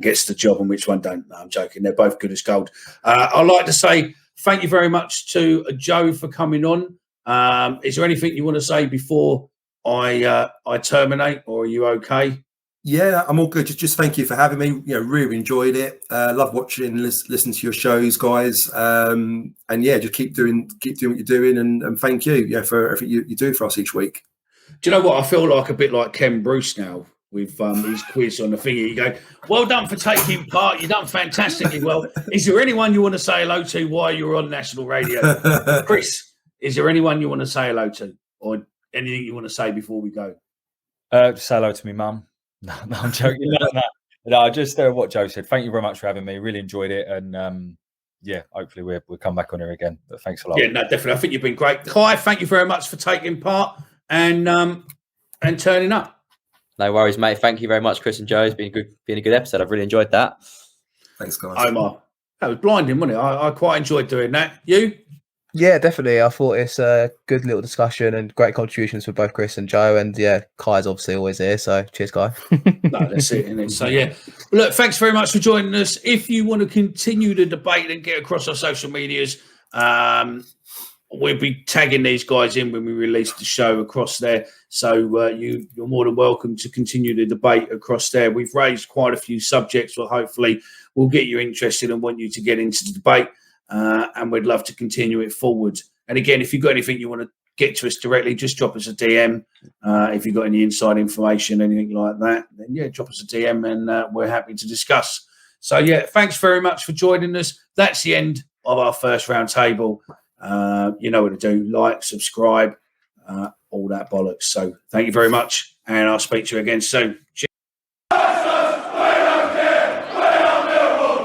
gets the job and which one don't. No, I'm joking. They're both good as gold. I'd like to say thank you very much to Joe for coming on. Is there anything you want to say before I terminate, or are you okay? Yeah, I'm all good. Just thank you for having me. Really enjoyed it. Love watching and listening to your shows, guys. And just keep doing what you're doing, and thank you, for everything you do for us each week. Do you know what? I feel like a bit like Ken Bruce now with his quiz on the thingy. You go, well done for taking part. You've done fantastically well. Is there anyone you want to say hello to while you're on national radio? Chris, is there anyone you want to say hello to, or anything you want to say before we go? Just say hello to me mum. No, I'm joking. No, just what Joe said. Thank you very much for having me. Really enjoyed it, and hopefully we'll come back on here again. But thanks a lot. Yeah, no, definitely. I think you've been great. Kai, thank you very much for taking part and turning up. No worries, mate. Thank you very much, Chris and Joe. It's been a good episode. I've really enjoyed that. Thanks, guys. Omar, that was blinding, wasn't it? I quite enjoyed doing that. You? Yeah, definitely. I thought it's a good little discussion and great contributions for both Chris and Joe. And yeah, Kai's obviously always here. So cheers, Kai. No, that's it, isn't it? So yeah, look, thanks very much for joining us. If you want to continue the debate and get across our social medias, we'll be tagging these guys in when we release the show across there. So you're more than welcome to continue the debate across there. We've raised quite a few subjects, well, hopefully we'll get you interested and want you to get into the debate. And we'd love to continue it forward. And again, if you've got anything you want to get to us directly, just drop us a DM. If you've got any inside information, anything like that, then yeah, drop us a DM and we're happy to discuss. So yeah, thanks very much for joining us. That's the end of our first round table. You know what to do. Like, subscribe, all that bollocks. So thank you very much. And I'll speak to you again soon. Cheers.